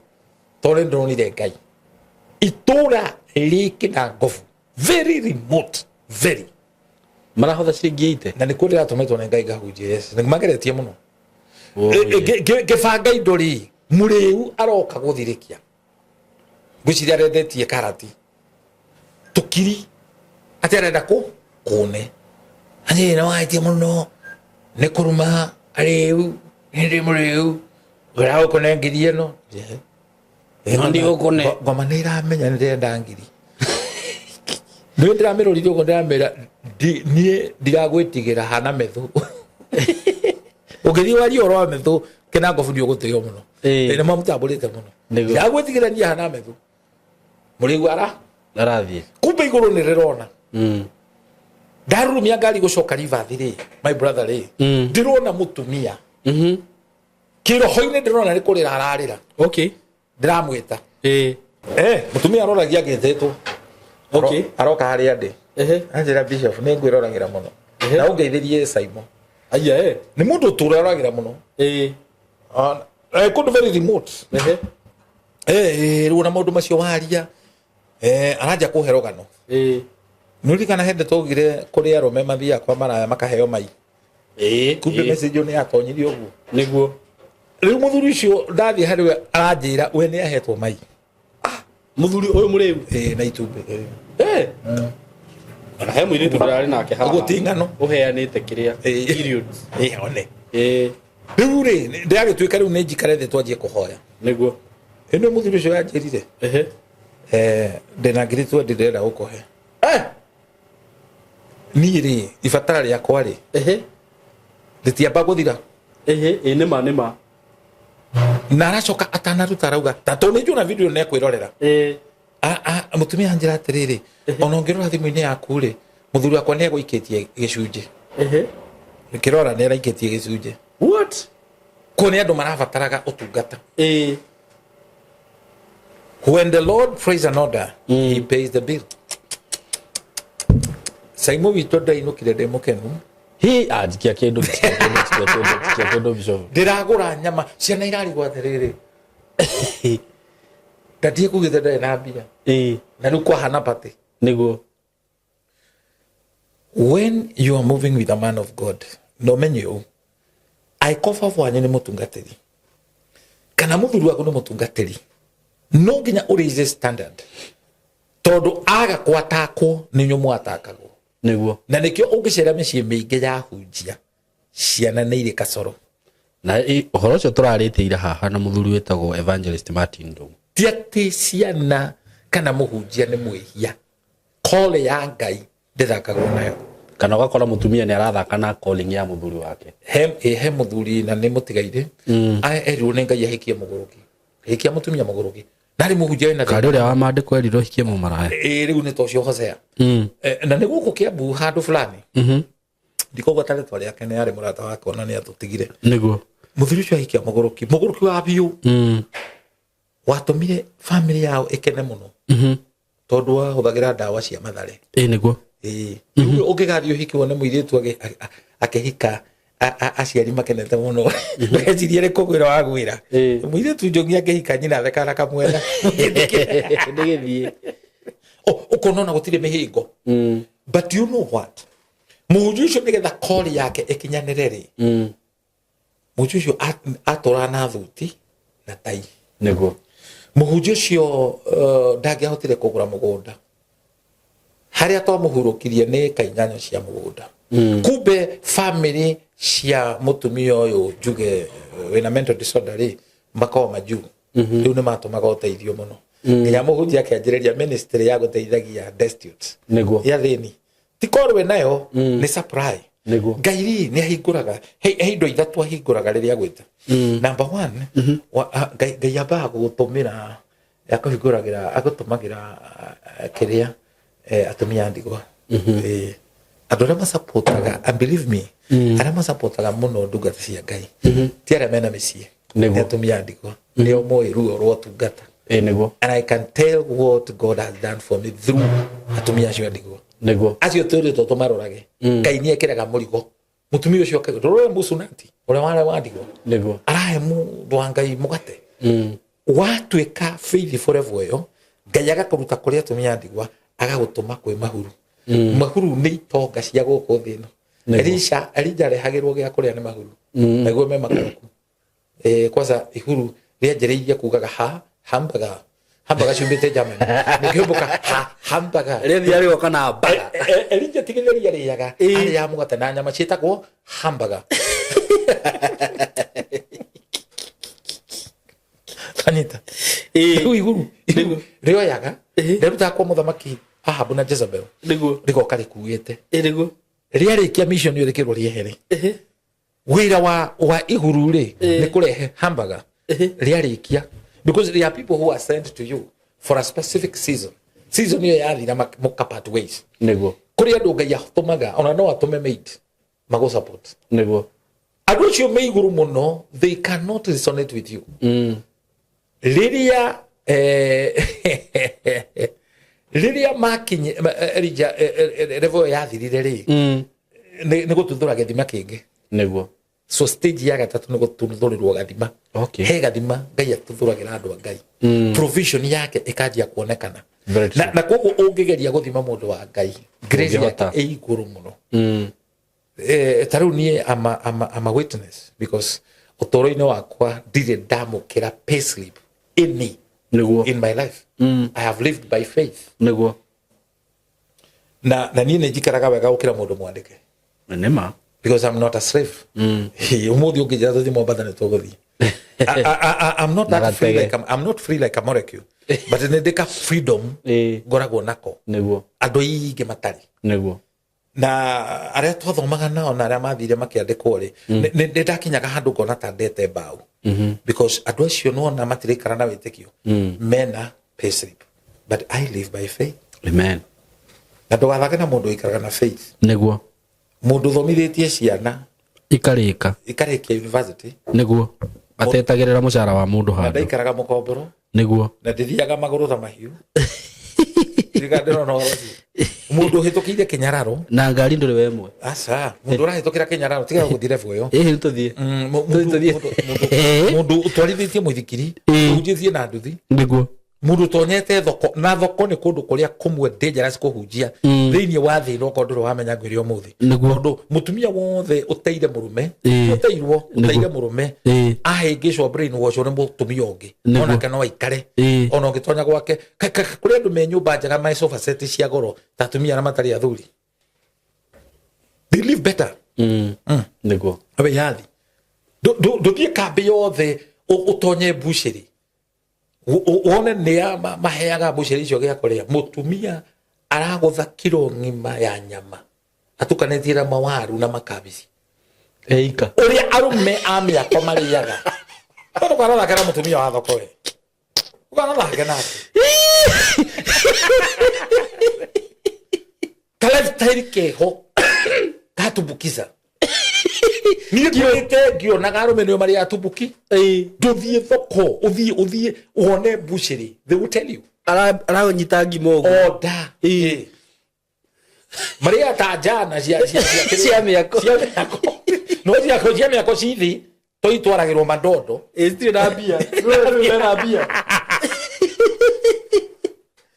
tondu ndonire ngai itura riki na ngovu very remote very marahotha ciringi 80 na nikuo ndiratumĩtwo nĩ ngai ngahunjia yes nĩ mageretie mũno gĩbanga indo rĩ mũrĩu aroka gũthirĩkia ngwĩciria arendetie karati tukiri ati arenda kune ani na waitie mũno nĩ kũruma arĩu nĩ mũrĩu ũrĩa ũkone ngiri ĩno ndi ũkone ngoma nĩ iramenya nĩ ndĩrenda ngiri nĩ ndĩramĩrũrire ũguo ndĩramĩra niĩ ndiragwĩtigĩra hana methu ũngĩthiĩ waria ũhoro wa methu kena ngobu nĩ ũgũtĩo mũno nĩ mamũtambũrĩte mũno ndagwĩtigĩra niĩ hana methu mũrĩu arathiĩ kumbe igũrũ nĩ rĩrona ndarurumia ngari gũcoka rivathi rĩ my brother rĩ ndĩrona mũtumia kĩroho-inĩ ndĩrona nĩ kũrĩra ararĩra ndiramwĩta mũtumia aroragia ngĩthĩtwo aroka harĩa ndĩ anjĩra bishop nĩ ngwĩroragĩra mũno na ũngeithĩrie Simon nĩ mũndũ ũtũroragĩra mũno kũndũ very remote rĩu na maũndũ macio waria aranja kũhe rũgano nuri kana hende togire kuri arome mathia kwa maraya makaheo mai kumbe message ni yakonyiri uguo niguo riu muthuri ucio ndathi hari aranjira we ni ahetwo mai muthuri uyu muriu na itumbi ana he mwiritu ndirari nake haha gutingano uheanite kiria periods one riu ri ndiragituika riu ni njikare thi twanjie kuhoya niguo ino muthuri ucio yanjirire ndina ngiri tu ndirenda gukuhe niri ifatara ria kwari nditiamba guthira nima na aracoka atanaruta rauga tatu ni juna video ne kwirorera mutumia anjira atiriri ona ngirora thimu-ini yaku ri muthuri wakwa ni eguikitie gicunje kirora ni eraikitie gicunje what kone andu marabataraga utungata when the Lord prays an order he pays the bill Saimo wito ndainukire ndemukenu ajikia kindu bicho ndiragura nyama ciana irarigwa atiriri ndathie kugithe ndari na mbia na riu kwahana pati niguo when you are moving with a man of God no menyo I cover for ni mutungatiri kana muthuri waku ni mutungatiri no nginya uraise standard tondu aga kwatakwo ni nyumu atakagwo niguo na nikio ungicera micii mingi ya hunjia ciana ni iri kasoro na uhoro ucio turaritiira haha na muthuri wetagwo Evangelist Martin Ndungu tiati ciana kana muhunjia ni mwihia kole ya Ngai ndithakagwo nayo kana ugakora mutumia ni arathaka na calling ya muthuri wake he muthuri na ni mutigaire erirwo ni Ngai ahikie muguruki hikia mutumia muguruki nari muhunjia wina kari uria wa mandiko erirwo hikie mu maraya riu ni tocio Hosea na ni guku Kiambu handu fulani ndikogo tare twari yake ni ari murata wake ona ni atutigire niguo muthuri ucio ahikia muguruki wa biu watumire family yao ikene muno tondu wa huthagira ndawa cia mathare niguo riu ungigathio hikwo ni muiritu akihika aciari makenete muno ecirie ri kugwira wagwira muiritu njongi akihika nyina thekana kamwena ndigithie ukonona gutire mihingo but you know what muhunjia ucio nigetha call yake ikinyanire ri muhunjia ucio atora na thuti na tai niguo muhunjia ucio ndangihotire kugura mugunda haria twamuhurukirie ni kainyanyo cia mugunda kumbe family cia mutumia uyu njuge wina mental disorder ri makao maju riu ni matumaga uteithio muno nginya muhunjia akianjiriria ministry ya guteithagia destitutes niguo ya thini tikorwe nayo ni supply niguo Ngai ni ahinguraga indo ithatu ahinguraga riria gwita number 1 Ngai amba gutumira akuhinguragira agutumagira kiria atumia ndigwa andu aria masupportaga and believe me aria masupportaga muno ndungata cia Ngai ti aria mena micii atumia ndigwa nio moi ruo rwa tungata niguo and I can tell what God has done for me through atumia cia ndigwa niguo acio turi to tumarorage Ngai ni ekiraga murigo mutumia ucio akagirwo musunati uria wale wandigwa niguo arahe mundu wa Ngai mugate watwika faithful level yo Ngai agakuruta kuria atumia ndigwa agagutuma kwi mahuru mahuru ni itonga cia guku thino Elisha rehagirwo gia kuria ni mahuru naguo me makaruku kwanza ihuru rianjiriirie kugaga hamburger ciumbite Germany nikiumbuka hamburger rethi ari kana baga Elisha tigiriria riaga ari ya mugate na nyama cietagwo hamburger kanita ihuru rio yaga nderuta kwa muthamaki Ahabu na Jezebel niguo rigoka rikuite niguo riarikia mission yorikirwo riehere wira wa ihuru ri ni kurehe hamburger riarikia because there are people who are sent to you for a specific season yo yathira mukapat ways niguo kuri andu Ngai atumaga ona no atume maid mago support niguo andu cio me iguru muno they cannot resonate with you riria makinye level yathirire ri ni gututhura githima kingi niguo so stage ya gatatu niko tuthurĩrwo gathima okay he gathima Ngai atuthuragira andu a Ngai provision yake ikajia kuonekana na koguo ungigeria guthima mundu wa Ngai grace yake ĩ igũrũ mũno taru nie ama witness because utoro-inĩ wakwa ndirĩ ndamũkĩra payslip any in my life I have lived by faith niguo na niĩ nĩ njikaraga wega gũkĩra mũndũ mwandĩke nema because I'm not a slave umuthi ũngĩnjĩra tũthiĩ Mombasa nĩ tũgũthiĩ I'm not that free like I'm not free like a molecule but nĩ ndĩka freedom ngoragwo nako niguo andũ aingĩ matarĩ niguo na arĩa twathomaga nao na arĩa mathire makĩandĩkwo rĩ nĩ ndakinyaga handũ ngona ta ndete mbaũ because andũ acio nona matirĩikara na wĩtĩkio mena payslip but I live by faith amen na ndũgathage na mũndũ ũikaraga na faith niguo mũndũ thomithĩtie ciana ikarĩkia university niguo atetagĩrĩra mũcara wa mũndũ handũ na ndaikaraga mũkomboro niguo na ndithiaga magũrũ ta mahiũ mundu uhitũkĩire Kĩnyararo na ngari ndũrĩ we mwe aca mundu urahitũkĩra Kĩnyararo tiga gũthire bwoyo tũthiĩ mundu utwarithĩtie mũithikiri ũhunjĩtie na nduthi niguo mundu tonyete thoko na thoko nĩ kũndũ kũrĩa kũmwe dangerous kũhunjia thĩinĩ wa thĩ no kũndũ wamenya ngwĩre ũmũthĩ mũndũ mutumia wothe ũteire mũrume ũteire mũrume ahĩngĩcwo brain wash nĩ mutumia ũngĩ ona kana waikare ona ũngĩtonya gwake kũrĩ andũ me nyũmba njega my sofa set cia goro ta atumia na matarĩ athuri they live better niguo abe yathi ndũthiĩ kambĩ yothe ũtonye bushĩri wone nĩa maheaga bushĩri icio gĩa kũrĩa mutumia aragũtha kilo ng'ima ya nyama atukanĩtie na mawaru na makabici eika ũrĩa arume a mĩako marĩaga tondũ karathakĩra mutumia wa thoko we ukarathake nake kalifestyle keho katumbukiza niĩ kwĩte ngĩonaga arũme nĩo marĩ atumbuki ndũthiĩ thoko ũthiĩ wone bushĩri they will tell you aranyita ngima ũguo oda marĩa ta njana cia mĩako no cia mĩako cithi tũitwaragĩrwo mandondo citirĩ na mbia na mbia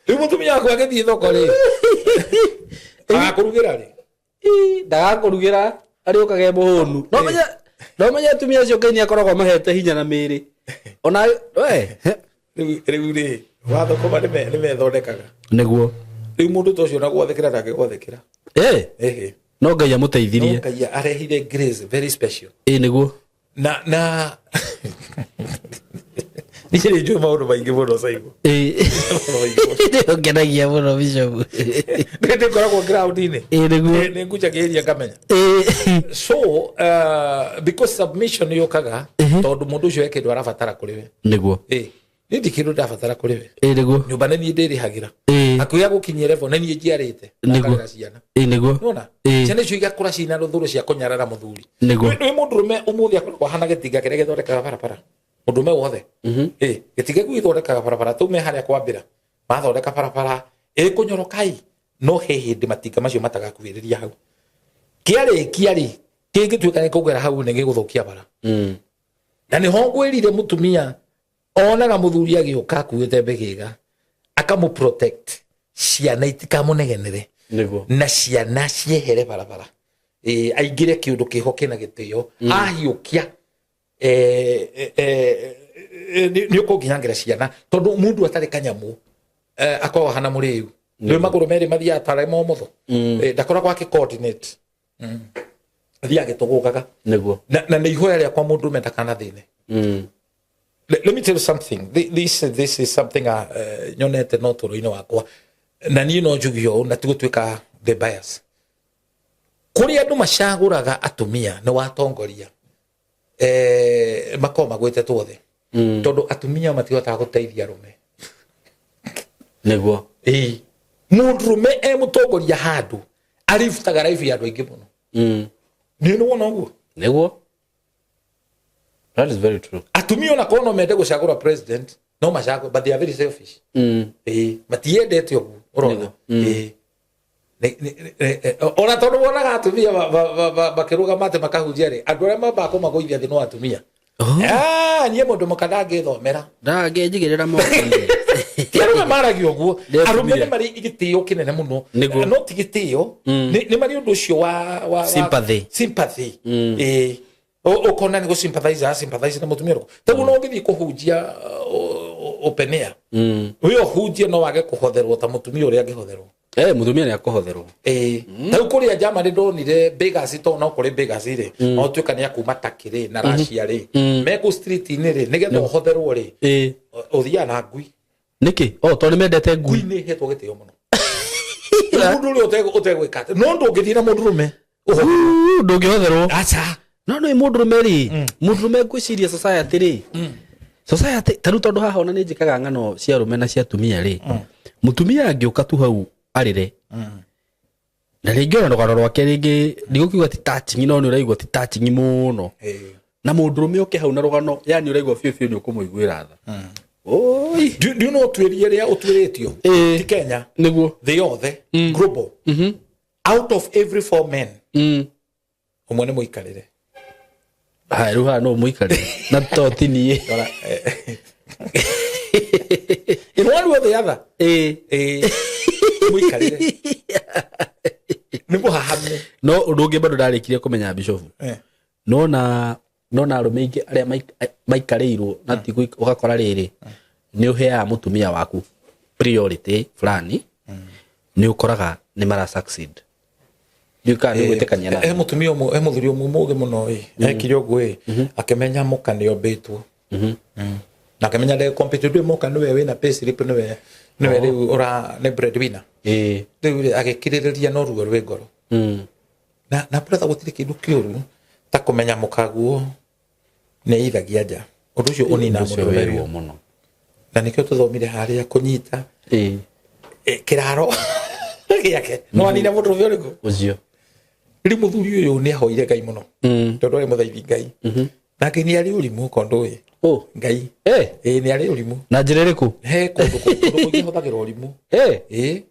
rĩu mũtumia wakwa agĩthiĩ thoko rĩ agakũrugĩra rĩ ndagakũrugĩra arĩ ũkage mũhũnu no menya atumia acio Ngai nĩakoragwo mahete hinya na mĩĩrĩ ona we rĩu rĩ wathokoma nĩmethondekaga nĩguo rĩu mũndũ ta ũcio na gwathĩkĩra ndangĩgwathĩkĩra no Ngai amũteithirie no Ngai arehire grace very special nĩguo na nĩkĩrĩ njũĩ maũndũ maingĩ mũno Saigo ngenagia mũno Bishop nĩkĩrĩ ngoragwo ground-inĩ nĩguo nĩngucagĩrĩria ngamenya so because submission yũkaga tondũ mũndũ ũcio ekĩndũ arabatara kũrĩ we nĩguo nĩ ndikĩndũ ndabatara kũrĩ we nĩguo nyũmba nĩ niĩ ndĩrĩhagĩra hakuhĩ gũkinyia level nĩ niĩ njiarĩte ngakarera ciana nĩguo nona ciana icio igakũra cina rũthũrũ cia kũnyarara mũthuri nĩ mũndũrũme ũmũthĩ akoragwo ahana gĩtinga kĩrĩa gĩthondekaga barabara mũndũme wothe gĩtinga kĩu gĩthondekaga barabara tume harĩa kwambĩra mathondeka barabara kũnyorokai no he hĩndĩ matinga macio matagakuhĩrĩria hau kĩarĩkia rĩ kĩngĩtuĩka nĩ kũgera hau nĩ gĩgũthũkia bara na nĩho ngwĩrire mũtumia onaga mũthuri agĩũka akuĩte mbĩgĩga akamũprotect ciana itikamũnegenere na ciana ciehere barabara aingĩre kĩũndũ kĩho kĩna gĩtĩo ahiũkia nĩ ũkũnginyangĩra ciana tondũ mũndũ atarĩ kanyamũ akoragwo hana mũrĩu nĩ magũrũ merĩ mathiaga tara momotho ndakoragwo akĩ-coordinate athiaga agĩtũgũgaga na nĩ ihoya rĩakwa mũndũ ũrũme ndakanathĩne let me tell you something this is something nyonete no tũrũ-inĩ wakwa na niĩ no njugio ũũ na tigũtuĩka the bias kũrĩa andũ macagũraga atumia nĩ watongoria makorwo magwĩte tuothe tondũ atumia matihotaga gũteithia arũme nĩguo mũndũrũme mũtongoria handũ arifutaga raibu ya andũ aingĩ mũno nĩ wona ũguo nĩguo that is very true atumia ona korwo no mende gũcagũra president no macagũra but they are very selfish matiendete ũguo ũrona ona tondu wonaga atumia bakiruga mate makahunjia ri andu aria mamba kumagoithia thi no atumia nie mundu mukana ngithomera njigirira moko tiaruga maragio guo arume ni mari igitio kinene muno no tigitio ni mari undu ucio wa sympathy ukona ni go sympathize na mutumia ruko tagu no ngithi kuhunjia open air uyo hunjia no wage kuhotherwo ta mutumia uria angihotherwo mutumia ni akuhotherwo tagu kuria Germany ndonire Vegas to no kuri Vegas ri no tuika ni akuma takire na Russia ri meko street ni ri nigetha uhotherwo ri uthia na ngui niki to ni mendete ngui ni hetwo gitio muno mundu ri utegwika no ndungithii na mundurume ndungihotherwo acha no mundurume ri mundurume ngwiciria society ri society taru tondu haha ona ni njikaga ngano cia rume na cia tumia ri mutumia angiuka tu hau arire na ringi ona rugano rwake ringi ndigukiuga ti touching no ni uraigua ti touching muno na mundurume oke hau na rugano yani uraigua fiu ni ukumuiguira tha oi do you know twerie ria utwiritio ti Kenya niguo they othe global out of every 4 men umwe ni muikarire ruha no muikarire na totini in one way or the other muikarire nipo hahamne no ndungi bado ndarikirie kumenya bishofu no na arume ingi aria maikarirwo na tigu ugakora riri ni uhea mutumia waku priority fulani ni ukoraga ni mara succeed yuka ni gwitekania na mutumia umwe muthuri umwe muge muno ekire ogwe akemenya muka ni obetwo na akemenya de competitive muka niwe wina pay slip niwe riu ora ne breadwinner riu agekiriria no ruo rwe ngoro na pratha gutire kindu kiuru ta kumenya mukaguo ne ithagia nja undu ucio unina murumerio muno na nikio tuthomire haria kunyita kiraro giake no anina mundu riu ucio ri muthuri uyu ni ahoire Ngai muno tondu ari muthaithi Ngai na Ngai ni ari urimu kondu Ngai ni ari urimu na njiririku he kundu kugihothagirwo urimu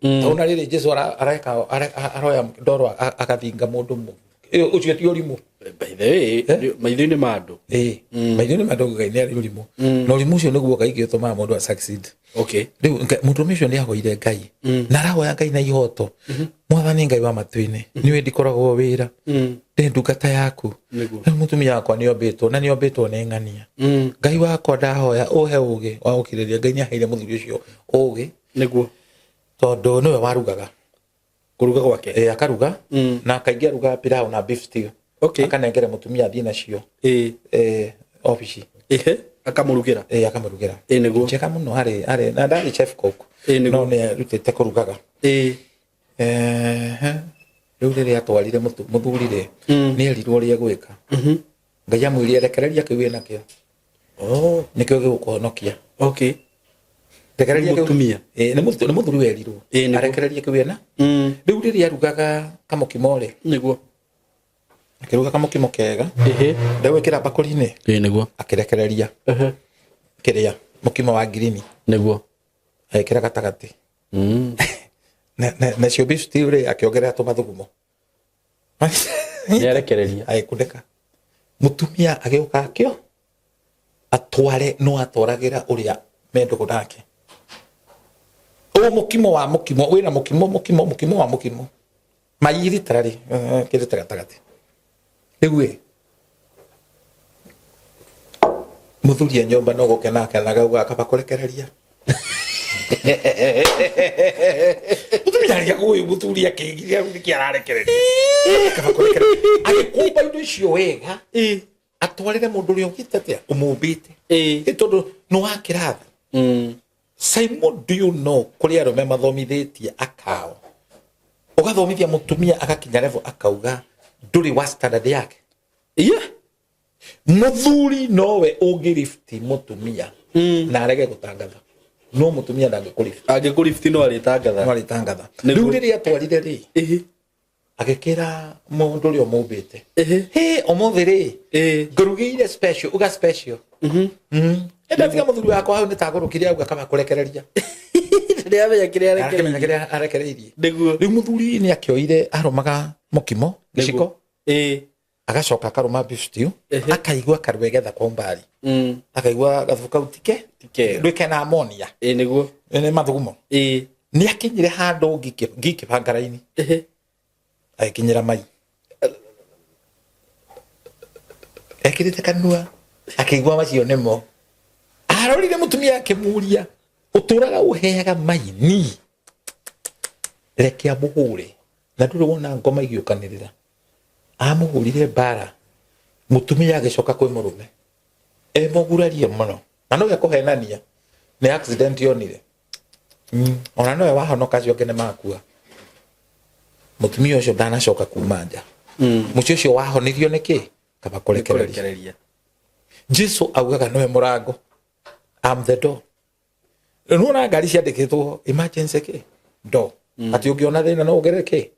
tauna riri Jesu areka aroya ndoro akathinga mundu ucio ti urimu by the way maitho-ini ma andu maitho-ini ma andu Ngai ni ari urimu na urimu ucio niguo Ngai gituma mundu a succeed riu mundu ucio ni ahoire Ngai na arahoya Ngai na ihoto mwathani Ngai wa matu-ini niwe ndikoragwo wira ndi ndungata yaku mutumia wakwa ni obetwo na ni obetwo ni ng'ania Ngai wakwa ndahoya uhe ugi wa gukiriria Ngai ni aheire muthuri ucio ugi niguo tondu niwe warugaga kuruga gwake akaruga na akaingia ruga pilau na beef stew akanengera mutumia athie nacio office akamurugira akamurugira niguo cheka muno hari na ndari chef cook no ni rutete kurugaga riu riria atwarire muthuri ri ni erirwo ria gwika Ngai amwire rekereria kiwi nakio nikio gigukuhonokia rekereria mutumia ni muthuri werirwo arekereria kiwi na riu riria arugaga kamukimo ri niguo akiruga kamukimo kega ndagwikira bakuri-ini niguo akirekereria kiria mukimo wa green niguo ekira gatagati na cio beef stew ri akiongerera tumathugumo yerekereria aikundeka mutumia agiuka akio atware no atwaragira uria mendugo nake mukimo wa mukimo wina mukimo wa mukimo mayiri tarari kirita gatagati riu muthuri nyomba no gukena kenaga ugakaba kurekereria mutumia uyu muthuri akigiria nikiararekereria akaba kurekereria agikumba indo icio wega atwarire mundu uria ugitatia umumbite tondu no wakirathi Simon, do you know kuri arume mathomithitie akao ugathomithia mutumia agakinya level akauga nduri wa standard yake muthuri nowe ungirifti mutumia na arege gutangatha no mutumia angĩkũrifti no aritangatha riu riria atwarire ri agikira mundu uria umumbite umuthi ri ngurugire special uga special enda tiga muthuri wakwa hau ni tagurukire auga kama kurekereria ndiamenya kiria arekereirie niguo riu muthuri ni akioire aromaga mukimo giciko agacoka akaruma beef stew akaigua karwegetha kwa umbari akaigua gathuka utike ndwike na ammonia niguo ni mathugumo ni akinyire handu ngiki bangaraini akinyira mai ekirite kanua akigwa macio nemo arorire mutumia akimuria uturaga uheaga mai ni reke amuhure na ndure wona ngoma igiokanirira amuhurire bara mutumia agicoka kwi murume mugurarie muno na no yakuhenania ni accident yonire ona no wahonoka cio ne makua mutumia ucio ndanacoka kuma nja mucio ucio wahonirio niki kaba kurekereria Jesu augaga no murango I'm the door nuona ngari ciandikitwo emergency ki door ati ungiona thina no ugereke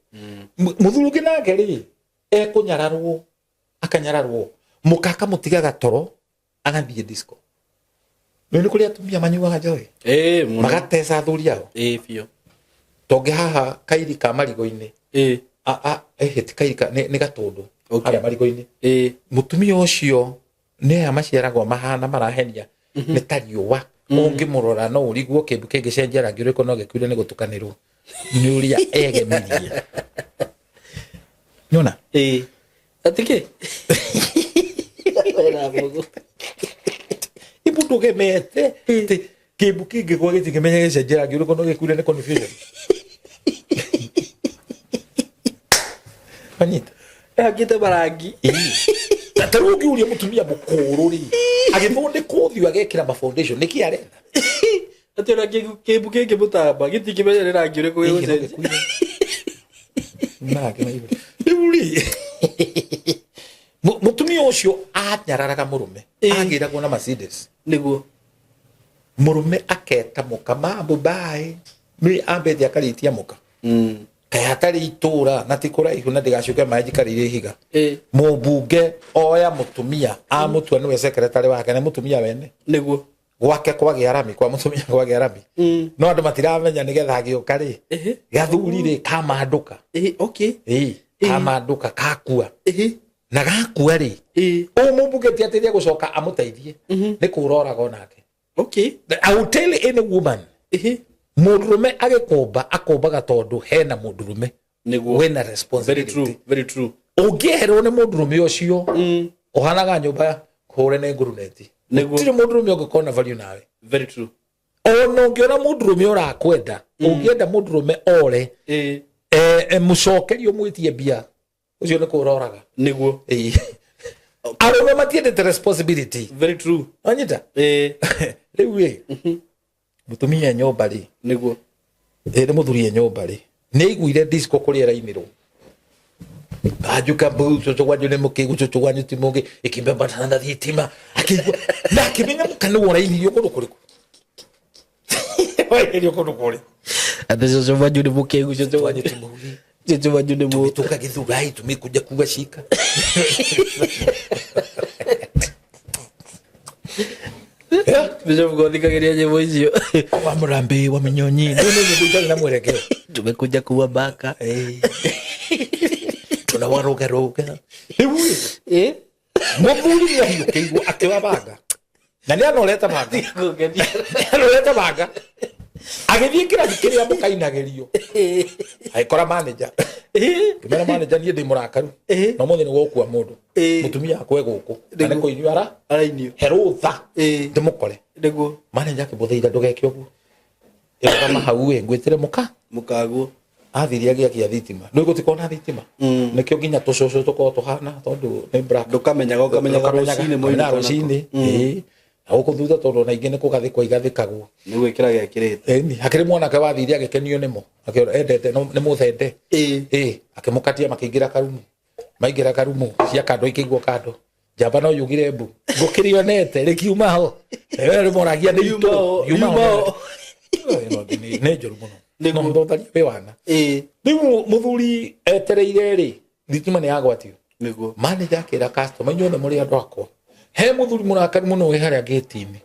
muthuru nake ri kunyararwo akanyararwo mukaka mutigaga toro agathie disco ni kuri atumia manyuaga njohi magatesa thuri yao bio tonge haha kairi ka marigo-ini heti kairi ka ni gatundu ara marigo-ini mutumia ucio ni amaciaragwo mahana marahenia ni tariuwa ungimurora no uriguo kindu kingicenjia rangi uriko no gikuire ni gutukanirwo ni uria egemirie nyona atike era bogo ibuto gemete kindu kingi kwa giti kimenye gicenjia rangi uriko no gikuire ni confusion Anita agite barangi tarugi uri mutumia mukuru ri agithonde kuthio agekira ma foundation niki arenda atira kibu kingi mutamba giti kimenye rangi uriko gikuire na kinaiburi uri mutumia ucio anyararaga murume agiragwo na Mercedes niguo murume aketa muka mambo bye mi ambete akaritia muka kaya tari itura na tikura ihuna ndigacuke maji karire higa mubunge oya mutumia amutua niwe secretary wake na mutumia wene niguo gwake kwagia rami kwa mutumia kwagia rami no andu matiramenya nigetha agioka ri gathuri ri kamanduka okay kamanduka kakua na gakua ri mubunge tiatiria gucoka amuteithie ni kuroraga onake okay I will tell any woman mudurume akombaga tondu hena mudurume wena responsibility very true ungiherwo ni mudurume ucio ohanaga nyumba kure ne nguruneti tiri mudurume ungikona value nawe very true ono ngiona mudurume urakwenda ungienda mudurume ore mucokerio mwitie bia ucio ni kuroraga niguo arume matiendete responsibility very true anyita riu mutumia nyomba ri niguo ni muthuri nyomba ri ni iguire disco kuri erainiro ajuka bucho chogwanyu ne mukigu chogwanyu timuge ikibeba tanda thitima akigwa na kimenya mukanu wora irio kodo kuriku wai irio kodo kuri adezo chogwanyu ne mukigu chogwanyu timuge chogwanyu ne mu tuka githugai tumikuja kuga shika Bisho mgodhikagiria nyimbo icio wa murambi wa minyonyi ndio ndio na mwerekeo tumekuja kuwa baka tuna waroga roga muthuri ni ahiukiirwo akiwa banga na ni anoreta banga anoreta banga agithie kirathi kiria mukainagirio aikora manager kimera manager ni ndi murakaru no muthi ni gukua mundu mutumia akwe guku na ni kuinyara arainio herutha ndimukore niguo manager kibuthiira ndugeke uguo kama hau ngwitire mukaguo athiria gia thitima ndu gutikona thitima nikio nginya tucoco tuko tuhana tondu ni black ndukamenyaga rucini moina rucini Ako thutha tondu na ingi ni kugathikwa igathikagwo ni gwikira gekirite ni hakiri mwana ke wathiria gekenio nimo akio endete ni muthende akimukatia makingira karumu maingira karumu cia kando ikigwo kando jamba no yugire mbu ngukirionete rikiuma ho ewe moragia ni yuma ne joru muno no ndotari we wana riu muthuri etereire ri thitima ni yagwatio niguo manager akira customer inyone muri andu akwa he muthuri murakari muno we haria gate-ini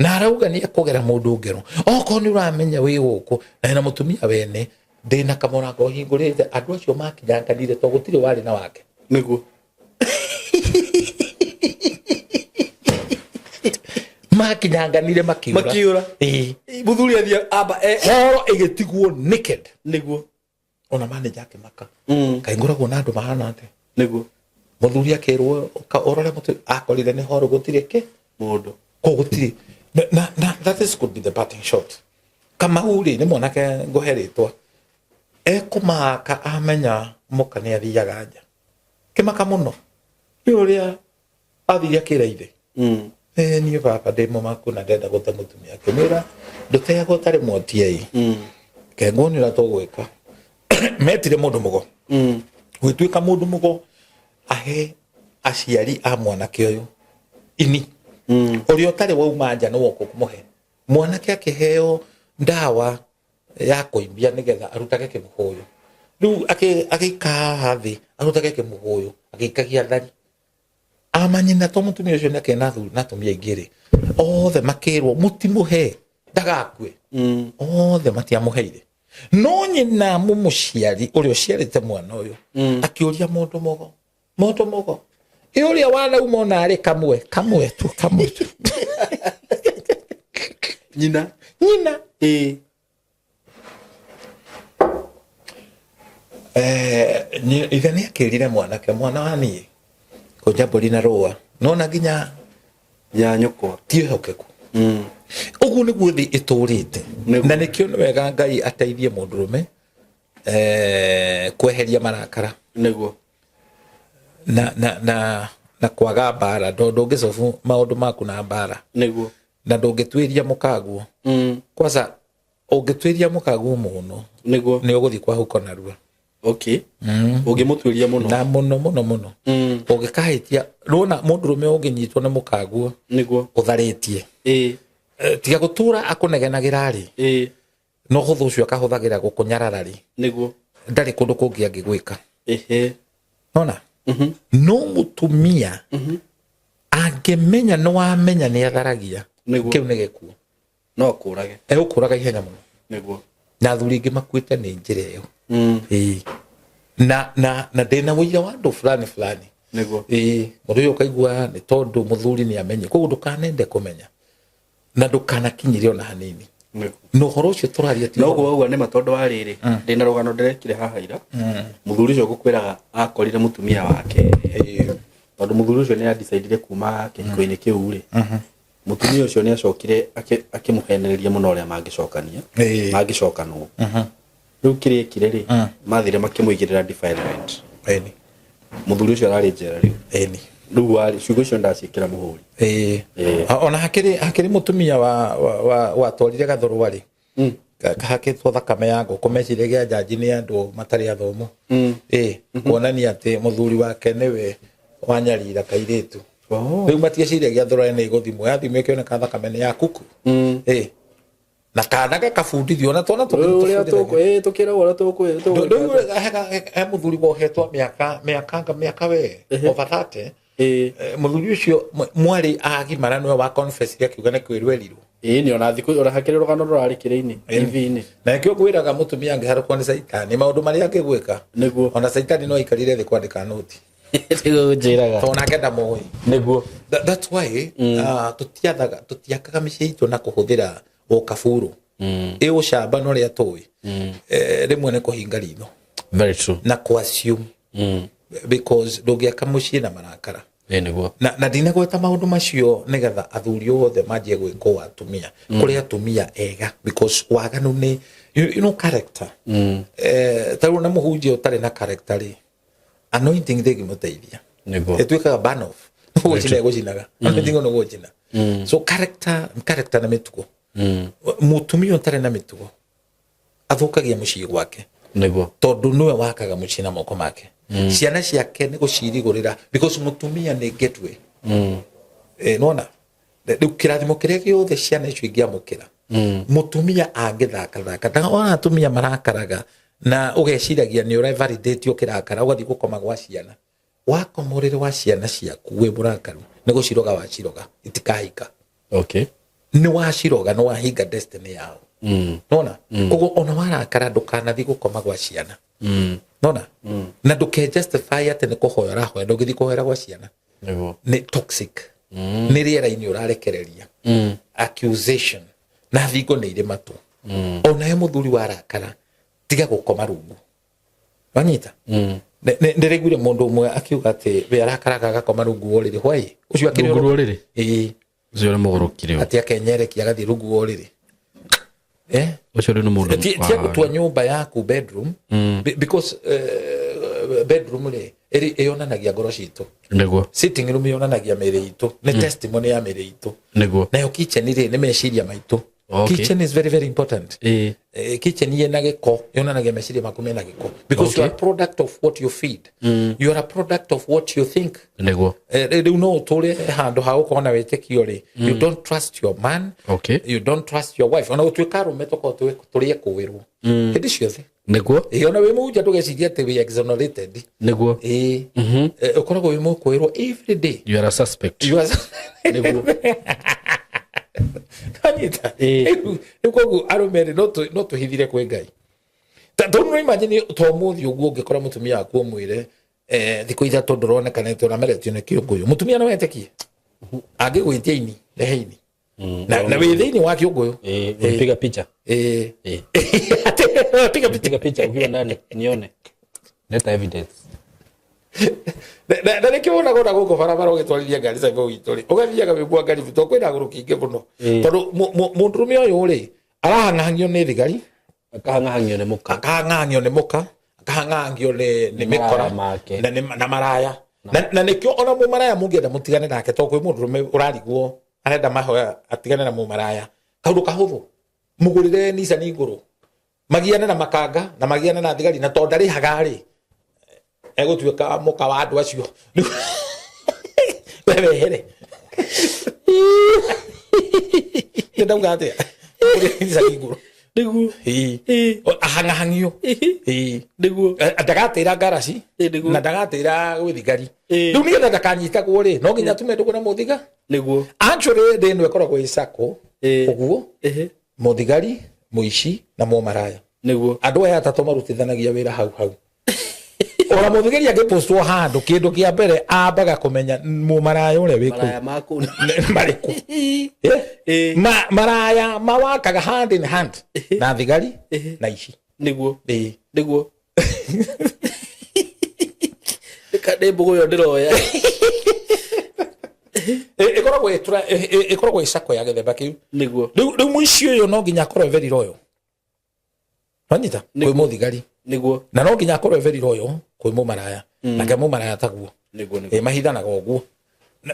na arauga ni akogera mundu ngero oko ni uramenya wi guku na mutumia wene ndina kamorango hingurite andu acio makinyanganire to gutire wari na wake niguo makinyanganire makiura muthuri athia amba horo igitigwo naked niguo ona manager akimaka kainguragwo na andu mahana ate niguo muthuri akirwo orore mutu akorire ni horo gutire ke mundu ko gutire na that is could be the parting shot kama uri ni mwanake ngoheritwa ekumaka amenya mukane athiaga nja kimaka muno yuria athia kiraire ni baba demo makuna ndenda gute mutumia kimira ndutega gutari mwotie ke ngonira to gwika metire mundu mugo gwituika mundu mugo ahe aciari a mwanake uyu ini uri otari wauma nja no woko kumuhe mwanake akiheo ndawa ya kuimbia nigetha arutage kimuhuyu riu akika hathi arutage kimuhuyu akikagia thari amanyina to mutumia ucio nake natumia ingiri othe makirwo mutimuhe ndagakue othe matiamuheire no nyina mumuciari uri uciarite mwana uyu akiuria mundu mogo iuria wana umona ari kamwe tu nyina ithani akirire mwanake mwana wani kujamburi na roa nona ginya ya nyukwa tihokeku ugu ni guthi iturite na nikio ni wega Ngai ateithie mundurume kweheria marakara niguo na kwaga bara ndungicobu maundu maku na bara niguo na ndungitwiria mukaguo kwanza ungitwiria mukaguo muno niguo ni uguthi kwa huko narua okay ungimutwiria muno na muno ungikahitia rona mundurume unginyitwo ni mukaguo niguo utharitie tiga gutura akunegenagira ri no huthu ucio akahuthagira gukunyararari niguo ndari kundu kungi angigwika nona no mutumia angemenya no wamenya ni atharagia kiu ni gikuo no kurage ukuraga ihenya muno niguo na thuri ingi makuite ni njira iyo na ndina wira wa ndu fulani niguo mundu uyu kaigua ni tondu muthuri ni amenye koguo ndukanende kumenya na ndukanakinyire ona hanini no horo ucio turaria ti no kuwa ni matondo wa riri ndina rugano ndirekire haha ira muthuri ucio gukwiraga akorire mutumia wake tondu muthuri ucio ni decide kuma kihiko-ini kiu ri mutumia ucio ni acokire akimuhenereria muno ria mangicokania mangicokanwo riu kiri kireri mathire makimuigirira defilement muthuri ucio arari njera riu riu wari ciugo icio ndacikira muhuri ona hakiri mutumia wa twarire gathuru wari kahakitwo thakame yangu kumecire gia jaji ni andu matari athomo kuonania ati muthuri wake niwe wanyarira kairitu riu matiecire gia thuru ni guthimwo yathimwe kione ka thakame ni ya kuku na kana gakabundithio na twana tukira wala tukwe he muthuri wohetwo miaka we ovathate muthuri ucio mwari agimara niwe wa confess ya kiuga na kwirwerirwo ni ona thiku ora hakiri rugano rurari kire-ini TV-ini na kio gwiraga mutumia angiharukwo ni saitani maundu maria angigwika niguo ona saitani no ikarire thi kwandika noti tigo njiraga tona kenda moi niguo that's why tutiakaga miciito na kuhuthira ukaburu ucamba no ria tui rimwe ni kuhinga ritho very true na ku assume because ndugiaka mucii na marakara niguo na ndina gweta maundu macio nigetha athuri othe manjie gwikwo atumia kuri atumia ega because waganu ni you know character taru na muhunjia utari na character ri anointing thigi muteithia niguo etwikaga burn off gocina gocinaga anointing no gocina so character na mitugo mutumia utari na mitugo athukagia mucii gwake niguo tondu niwe wakaga mucii na moko make ciana ciake ni gucirigurira because mutumia ni gateway nona riu kirathimo kiria giothe ciana icio ingiamukira mutumia angithaka da ona atumia marakaraga na ugeciragia ni ura validate ukirakara ugathi gukoma gwa ciana wakomorere wa ciana ciaku we burakaru ni guciroga waciroga itikahika okay ni waciroga no wahinga destiny yao nona kogo ona warakara ndukanathi gukoma gwa ciana nona na nduke justify ate ni kuhoyora hoya ndugithi kuhoyora gwa ciana ni toxic ni riera ini urarekereria accusation na thigo ni ire matu ona ye muthuri warakara tiga gukoma rungu wanyita ndirigwire mundu umwe akiuga ati we arakaraga agakoma rungu oriri hwai ucio akiri oriri ucio mugurukire ati akenyereki agathi rungu oriri ucio ni mundu tia gutwa nyumba yaku bedroom because bedroom le yonanagia ngoro citu niguo sitting room yonanagia mere itu ni testimony ya mere itu niguo na yo kitchen ri ni meciria maitu. Kitchen is very, very important. Kitchen yena giko yonanagia meciria maku mena giko because you are a product of what you feed. You are a product of what you think. Niguo you know tole hando ha uko na wetekio ri you don't trust your man. You don't trust your wife. Ona utwika rume toko tulie kuwirwo hindi ciothe niguo ona we muja tugeciria ati we exonerated niguo ukoragwo we mukwirwo every day you are a suspect niguo kanita nikuo arumere no tuhithire kwe Ngai tondu imagine to muthi uguo ungikora mutumia aku mwire thiku ithatu nduroneka neto na meretio ne kiunguyu mutumia no wetekie agigwitia ini leheini na we thini wa kiunguyu piga picha piga picha ukiwa ndani nione leta evidence na nikiona gona guko barabara ugitwariria ngari sa go ituri ugathiaga wibua ngari bito kwina gurukinge muno tondu mundurume uyu ri arahang'ang'io ni thigari akahang'ang'io ni muka akahang'ang'io ni mikora na maraya na nikio ona mu maraya mungienda mutigane nake to kwi mundurume urarigwo arenda mahoya atigane na mu maraya kaundu kahuthu mugurire nisa ni nguru magiane na makanga na magiane na thigari na tondari hagari egutwika muka wa andu acio wewe here ndauga ate nisa ni nguru niguo ahang'ang'io niguo ndagatira ngaraci na ndagatira gwithigari riu nigetha ndakanyitagwo ri no nginya tume ndugu na muthiga niguo actually ndi no ekoragwo isako uguo muthigari muici na mu maraya niguo andu aya atatu marutithanagia wira hau ora muthigari agipostwo handu kindu kia mbere ambaga kumenya mu maraya ure wiku maraya maku mariku maraya mawakaga hand in hand na thigari na ici niguo niguo kade bugo yo ndiroya ikoragwo isako ya githemba kiu niguo riu muici uyu no nginya akorwo very loyal wanyita kwi muthigari niguo na no nginya akorwo very loyal kwi mu maraya nake mu maraya taguo niguo mahithanaga uguo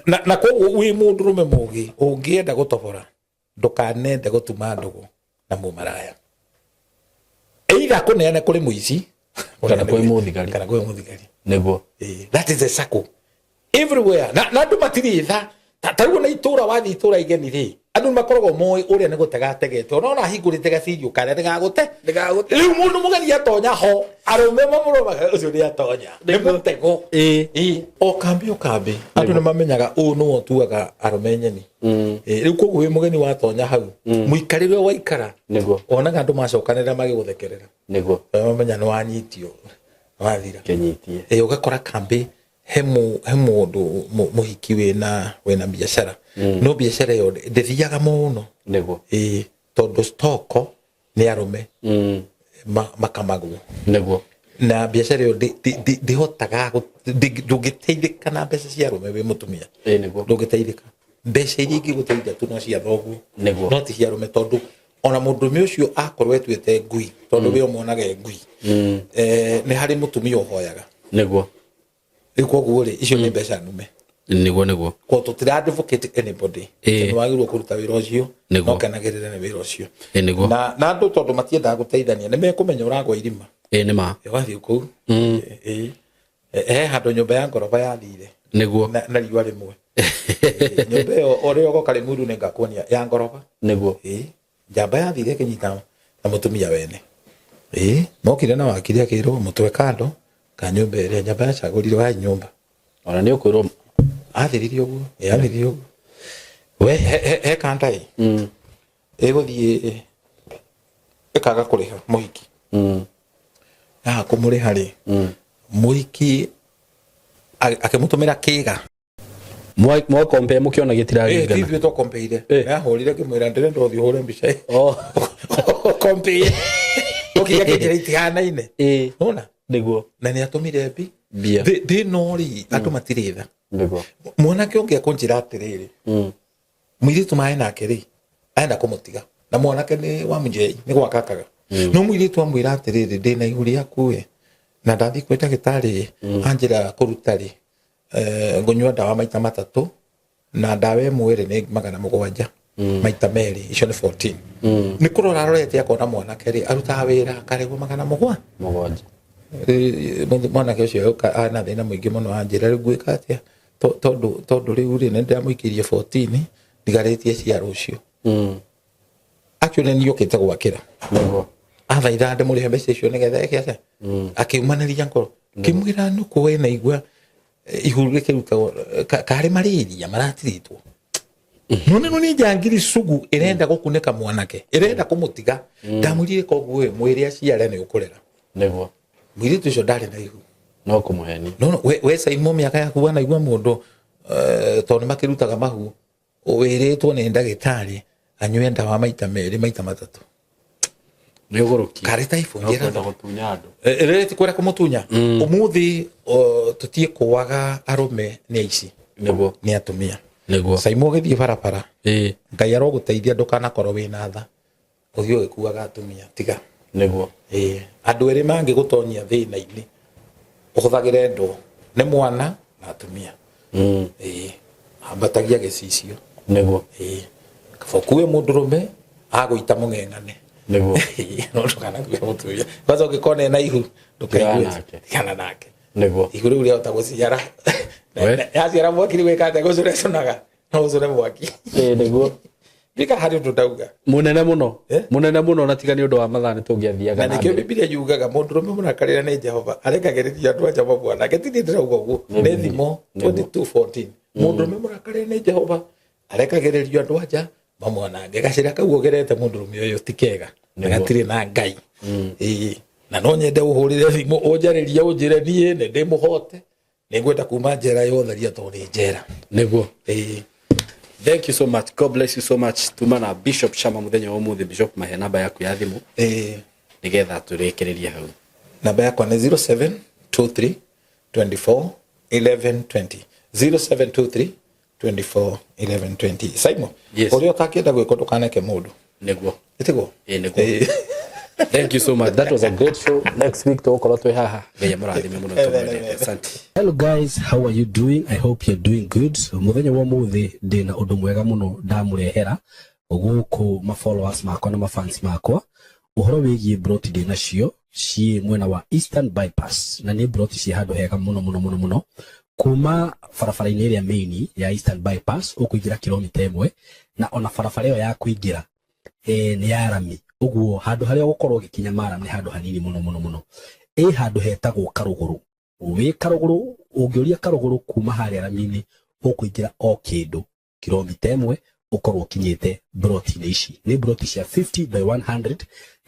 na koguo wi mundurume mugi ungienda gutobora ndukanende gutuma ndugu na mu maraya either kuneane kuri muici kana kwi muthigari niguo that is a circle everywhere na ndu matiri tha tarugo na itura wathi itura igeni ri andu makoragwo moi uria ni gutega tegete ona hingurite gacirio kana ndagagute riu mundu mugeni atonya ho arume mamuromaga ucio ni atonya ni mutego o kambi andu ni mamenyaga u no tuaga arume nyeni riu koguo wi mugeni watonya hau muikarire waikara niguo onaga andu macokanira magiguthekerera niguo mamenya no wanyitio wathira kenyitie ugakora kambi hemu ndu muhiki wena biashara no biashara yo ndithiaga muno niguo tondu stoko ni arume makamagwo niguo na biashara yo ndihotaga ndungiteithika na mbeca cia arume wi mutumia niguo ndungiteithika mbeca iria ingiguteithia tu no cia thoguo niguo no ti cia arume tondu ona mundume ucio akorwo etwete ngui tondu we omonaga ngui ni hari mutumia uhoyaga niguo ikoguo ri icio ni mbeca nume niguo ko tutira advocate anybody no wagirwo kuruta wira ucio no kanagirira ni wira ucio niguo na andu tondu matienda guteithania ni mekumenya uragwa irima ni ma wathi ku handu nyumba ya ngoroba yathire niguo na riwa rimwe nyumba yo ori ogo kale muru ne ngakuonia ya ngoroba niguo njamba yathire kinyita na mutumia wene mokire na wakiri akirwo mutwe kando ka nyumba ire njamba yacagũrirwo ya nyumba ona ni ukwirwo athiririo uguo yathiririo we he kantai egothie ekaga kuriha muhiki kumuriha ri muhiki akimutumira kiga mwa kompe mukiona gitiragigana thithi to kompeire na horire kimwira ndire ndothi hore mbica kompe okiya kinjira itiganaine nona niguo na ni atumire mbia thi nori andu matiritha niguo mwanake onge akonjira atiriri mwiritu mai nake ri aenda kumutiga na mwanake ni wa mjei ni gwakakaga no mwiritu amwira atiriri ndina iguri akuwe na ndathi kwita gitari anjira kurutari ngonywa dawa maita matatu na dawa mwere ni magana mugwanja maita meri icio ni 14 ni kurora rorete akona mwanake ri aruta wira karego magana mugwanja mwanake ucio ana thina mwingi muno anjira ri gwika atia tondu riu ri nenda muikirie 14 ndigaretie cia rucio actually ni yokite gwakira athaira ande muri hembe station nigetha ekiase akiumaniria nkoro kimwira nuko we na igwa ihurure kiruta kare mariria maratiritwo none ni jangiri sugu irenda gukuneka mwanake irenda kumutiga ndamurire kogwe mwiri aciare ni ukurera niguo mwiri tucio ndari na ihu no kumuheni no we saimo miaka yaku bwana igwa mundu tondu makirutaga mahu wiritwo ni ndagitari anywe ndawa maita meri maita matatu ni uguruki kare taifu ngira ndo gutunya andu reti kwera kumutunya umuthi tutie kuwaga arume ni aici niguo ni atumia niguo saimo githie barabara ngai aroguteithia ndukana korwo wina tha uthio gikuaga atumia tiga niguo andu eri mangi gutonyia thina-ini uhuthagire ndo ni mwana na atumia ambatagia gicicio niguo kafokuwe mundurume aguita mungengane niguo no ndukana kuya mutuya kwanza ukikone na ihu ndukaigwe kana nake niguo ihu riu ria utaguciara yaciara mwaki wikate gucure sonaga no gucure mwaki niguo bika hari ndauga munene muno natika ni undu wa mathani tungiathiaga na nikio Biblia yugaga mundurume munakarira ni Jehova arekagiriria andu aja mabwana getini ndirauga uguo ni thimo 22:14 mundurume munakarira ni Jehova arekagiriria andu aja mamwana ngegacira kaugerete mundurume uyu tikega negatiri na ngai na no nyende uhurire thimo unjariria unjire nie ne ndimuhote ningwenda kuma njera yotheria to ni njera niguo thank you so much, God bless you so much. Tumana Bishop Shama muthenya wa muthi Bishop mahe namba yaku ya thimu nigetha turekereria hau namba yakwa ni 0723 24 1120 0723 24 1120 Simon uri otakenda gwiko tukaneke mundu niguo itigo niguo thank you so much, that was a great show. Next week tukorwo twi haha ngai murathime muno tumwende asante. Hello guys, how are you doing? I hope you're doing good. Muthenya wa muthi ndina undu mwega muno ndamurehera guku ma followers makwa na ma fans makwa uhoro wigie broti ndina cio ci mwena wa Eastern Bypass na ni broti ci handu hega muno kuma farafara-ini iria main ya Eastern Bypass ukuingira kilomita 1 na ona farafara iyo ya kuingira ni ya rami uguo handu haria gukorwo gikinya mara ni handu hanini muno handu hetagwo Karuguru wi Karuguru ungiuria Karuguru kuma haria rami-ini ukuingira o kindu kilomita 1 ukorwo kinyite broti ici ni broti cia 50 by 100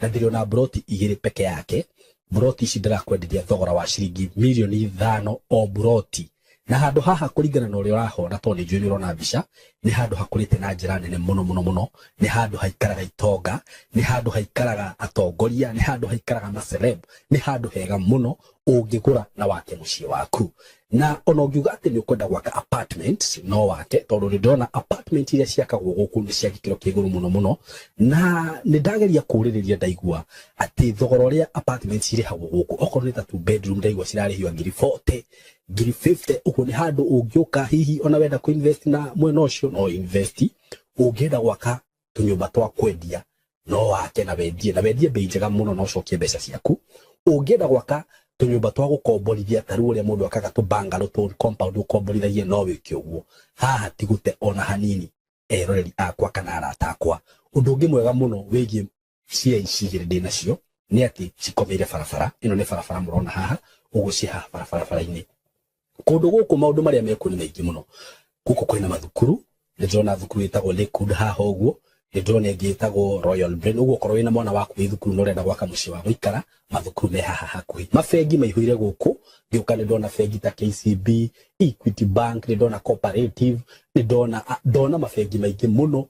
na ndiriona broti igiri peke yake broti ici ndirakwenderia thogora wa ciringi milioni 5 o broti na handu haha kuringana na uria urahona to ni njui urona mbica ni handu hakurite na njira nene muno ni handu haikaraga itonga ni handu haikaraga atongoria ni handu haikaraga ma celeb ni handu hega muno ungigura na wake mucii waku na ona ungiuga ati ni ukwenda gwaka apartment no wake tondu ni ndona apartment iria ciakagwo guku ni cia gikiro kiguru muno na ni ndageria kuririria ndaigua ati thogora uria apartment irihagwo guku okorwo ni ta 2 bedroom ndaigua cirarihio ngiri 40 ngiri 50 uko ni handu ungiuka hihi ona wenda ku invest na mwena ucio no invest ungienda gwaka tunyumba twa kwendia no wake na wendie bei njega muno no cokie mbeca ciaku ungienda gwaka tunyumba twa gukomborithia taru uria mundu akaga tu bungalow tu compound ukomborithagie no wiki uguo haha tigute ona hanini eroreri akwa kana arata akwa undu ungi mwega muno wigie cia icigire ndinacio ni ati cikomeire barabara ino ni barabara murona haha uguciha barabara-ini kundu guku maundu maria meku ni maingi muno guku kwina mathukuru ndona thukuru itagwo Lakewood haha uguo ndona ingi itagwo Royal Brain uguo korwo wina mwana waku thukuru no renda gwaka mucii wa guikara mathukuru me haha hakuhi mafengi maihurire guku ngioka ndona fengi ta KCB Equity Bank ndona Cooperative ndona mafengi maingi muno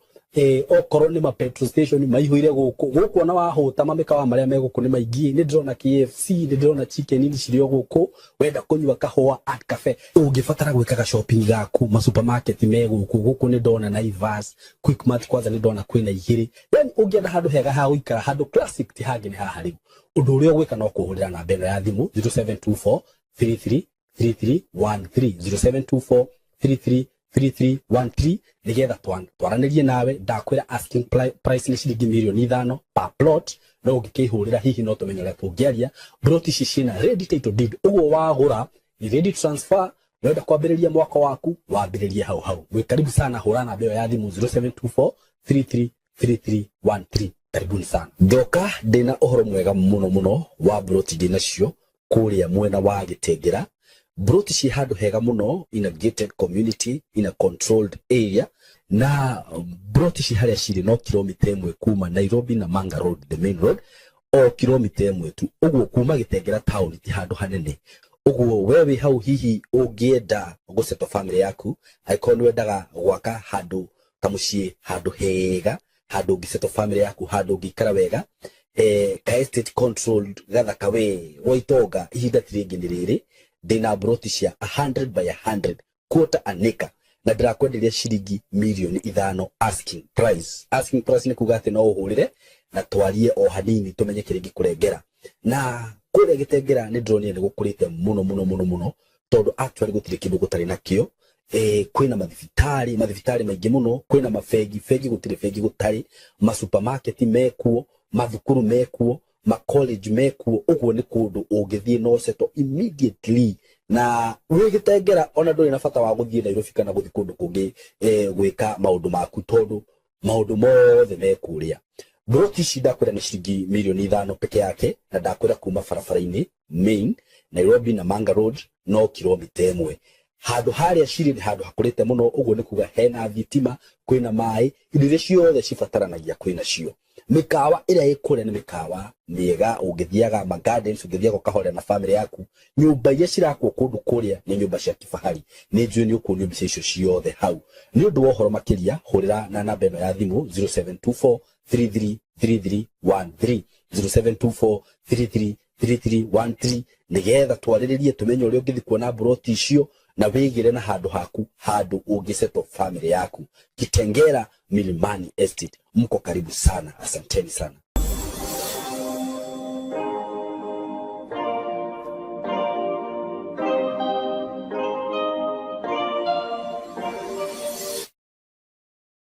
okorwo ni ma petrol station maihurire guku na wahuta mamikawa maria meguku ni maingi ni ndona KFC ni ndona chicken ni cirio guku wenda kunywa kahua at cafe ungifatara gwikaga shopping gaku ma supermarket guku ni ndona Naivas Quickmart kwanza ni ndona kwina igiri yani ungienda handu hega ha guikara handu classic ti hangi ni haha riu undu uria gwika no kuhurira na mbeno ya thimu 0724 33 3313 0724 33 3313 nigetha twaranirie nawe ndakwira asking price ni ciringi milioni 5 per plot no ungikihurira hihi no tumenyera tungiaria plot ici cina ready title deed uguo wagura ni ready transfer wenda kwambiriria mwaka waku wambiririe hau we karibu sana hurana mbeo ya thimu 0724 33 3313 karibuni sana ndoka ndina uhoro mwega muno wa plot ndina cio kuria mwena wa Gitengera Broti ci handu hega muno in a gated community in a controlled area na Broti ci haria ciri no kilomita 1 kuma Nairobi na Manga Road the main road o kilomita 1 tu uguo kuma Gitengera town ti handu hanene uguo wewe hau hihi ungienda guceto family yaku aikoni wendaga gwaka handu kamucie handu hega handu giceto family yaku handu gikara wega ka estate controlled gathaka we woitoga ihinda tiringi niriri dina Broti cia 100 by 100 quarter an acre na ndirakwenderia ciringi milioni 5 asking price ni kuga ati no uhurire na twarie o hanini tumenye kiringi kurengera na kure Gitengera ni ndronie ni gukurite muno tondu actually gutire kindu gutari nakio kwina mathibitari maingi muno kwina mafegi gutire fegi gutari ma supermarket mekuo mathukuru mekuo ma college mekuo uguo ni kundu ungithie no seto immediately na we Gitengera ona nduri na bata wa guthie Nairobi kana guthi kundu kungi gwika maundu maku tondu maundu mothe mekuria Broti shida kwira ni ciringi milioni 5 peke yake na ndakwira kuma barabara-ini main Nairobi na Manga Road no kilomita 1 handu haria ciri ni handu hakurite muno uguo ni kuga hena thitima kwina mai indo ciothe cibataranagia kwina cio mikawa ira ikure ni mikawa miega ungithiaga ma gardens ungithiaga kahore na family yaku nyumba iria cirakwo kundu kuria ni nyumba cia kifahari ni njui ni ukunio mbica icio ciothe hau ni undu wa uhoro makiria hurira na namba ino ya thimu 0724 333313 0724 333313 nigetha twariririe tumenye uria ungithi kuona Broti icio na wigire na handu haku handu ungiceto family yaku Gitengera Milimani Estate mko karibu sana asanteni sana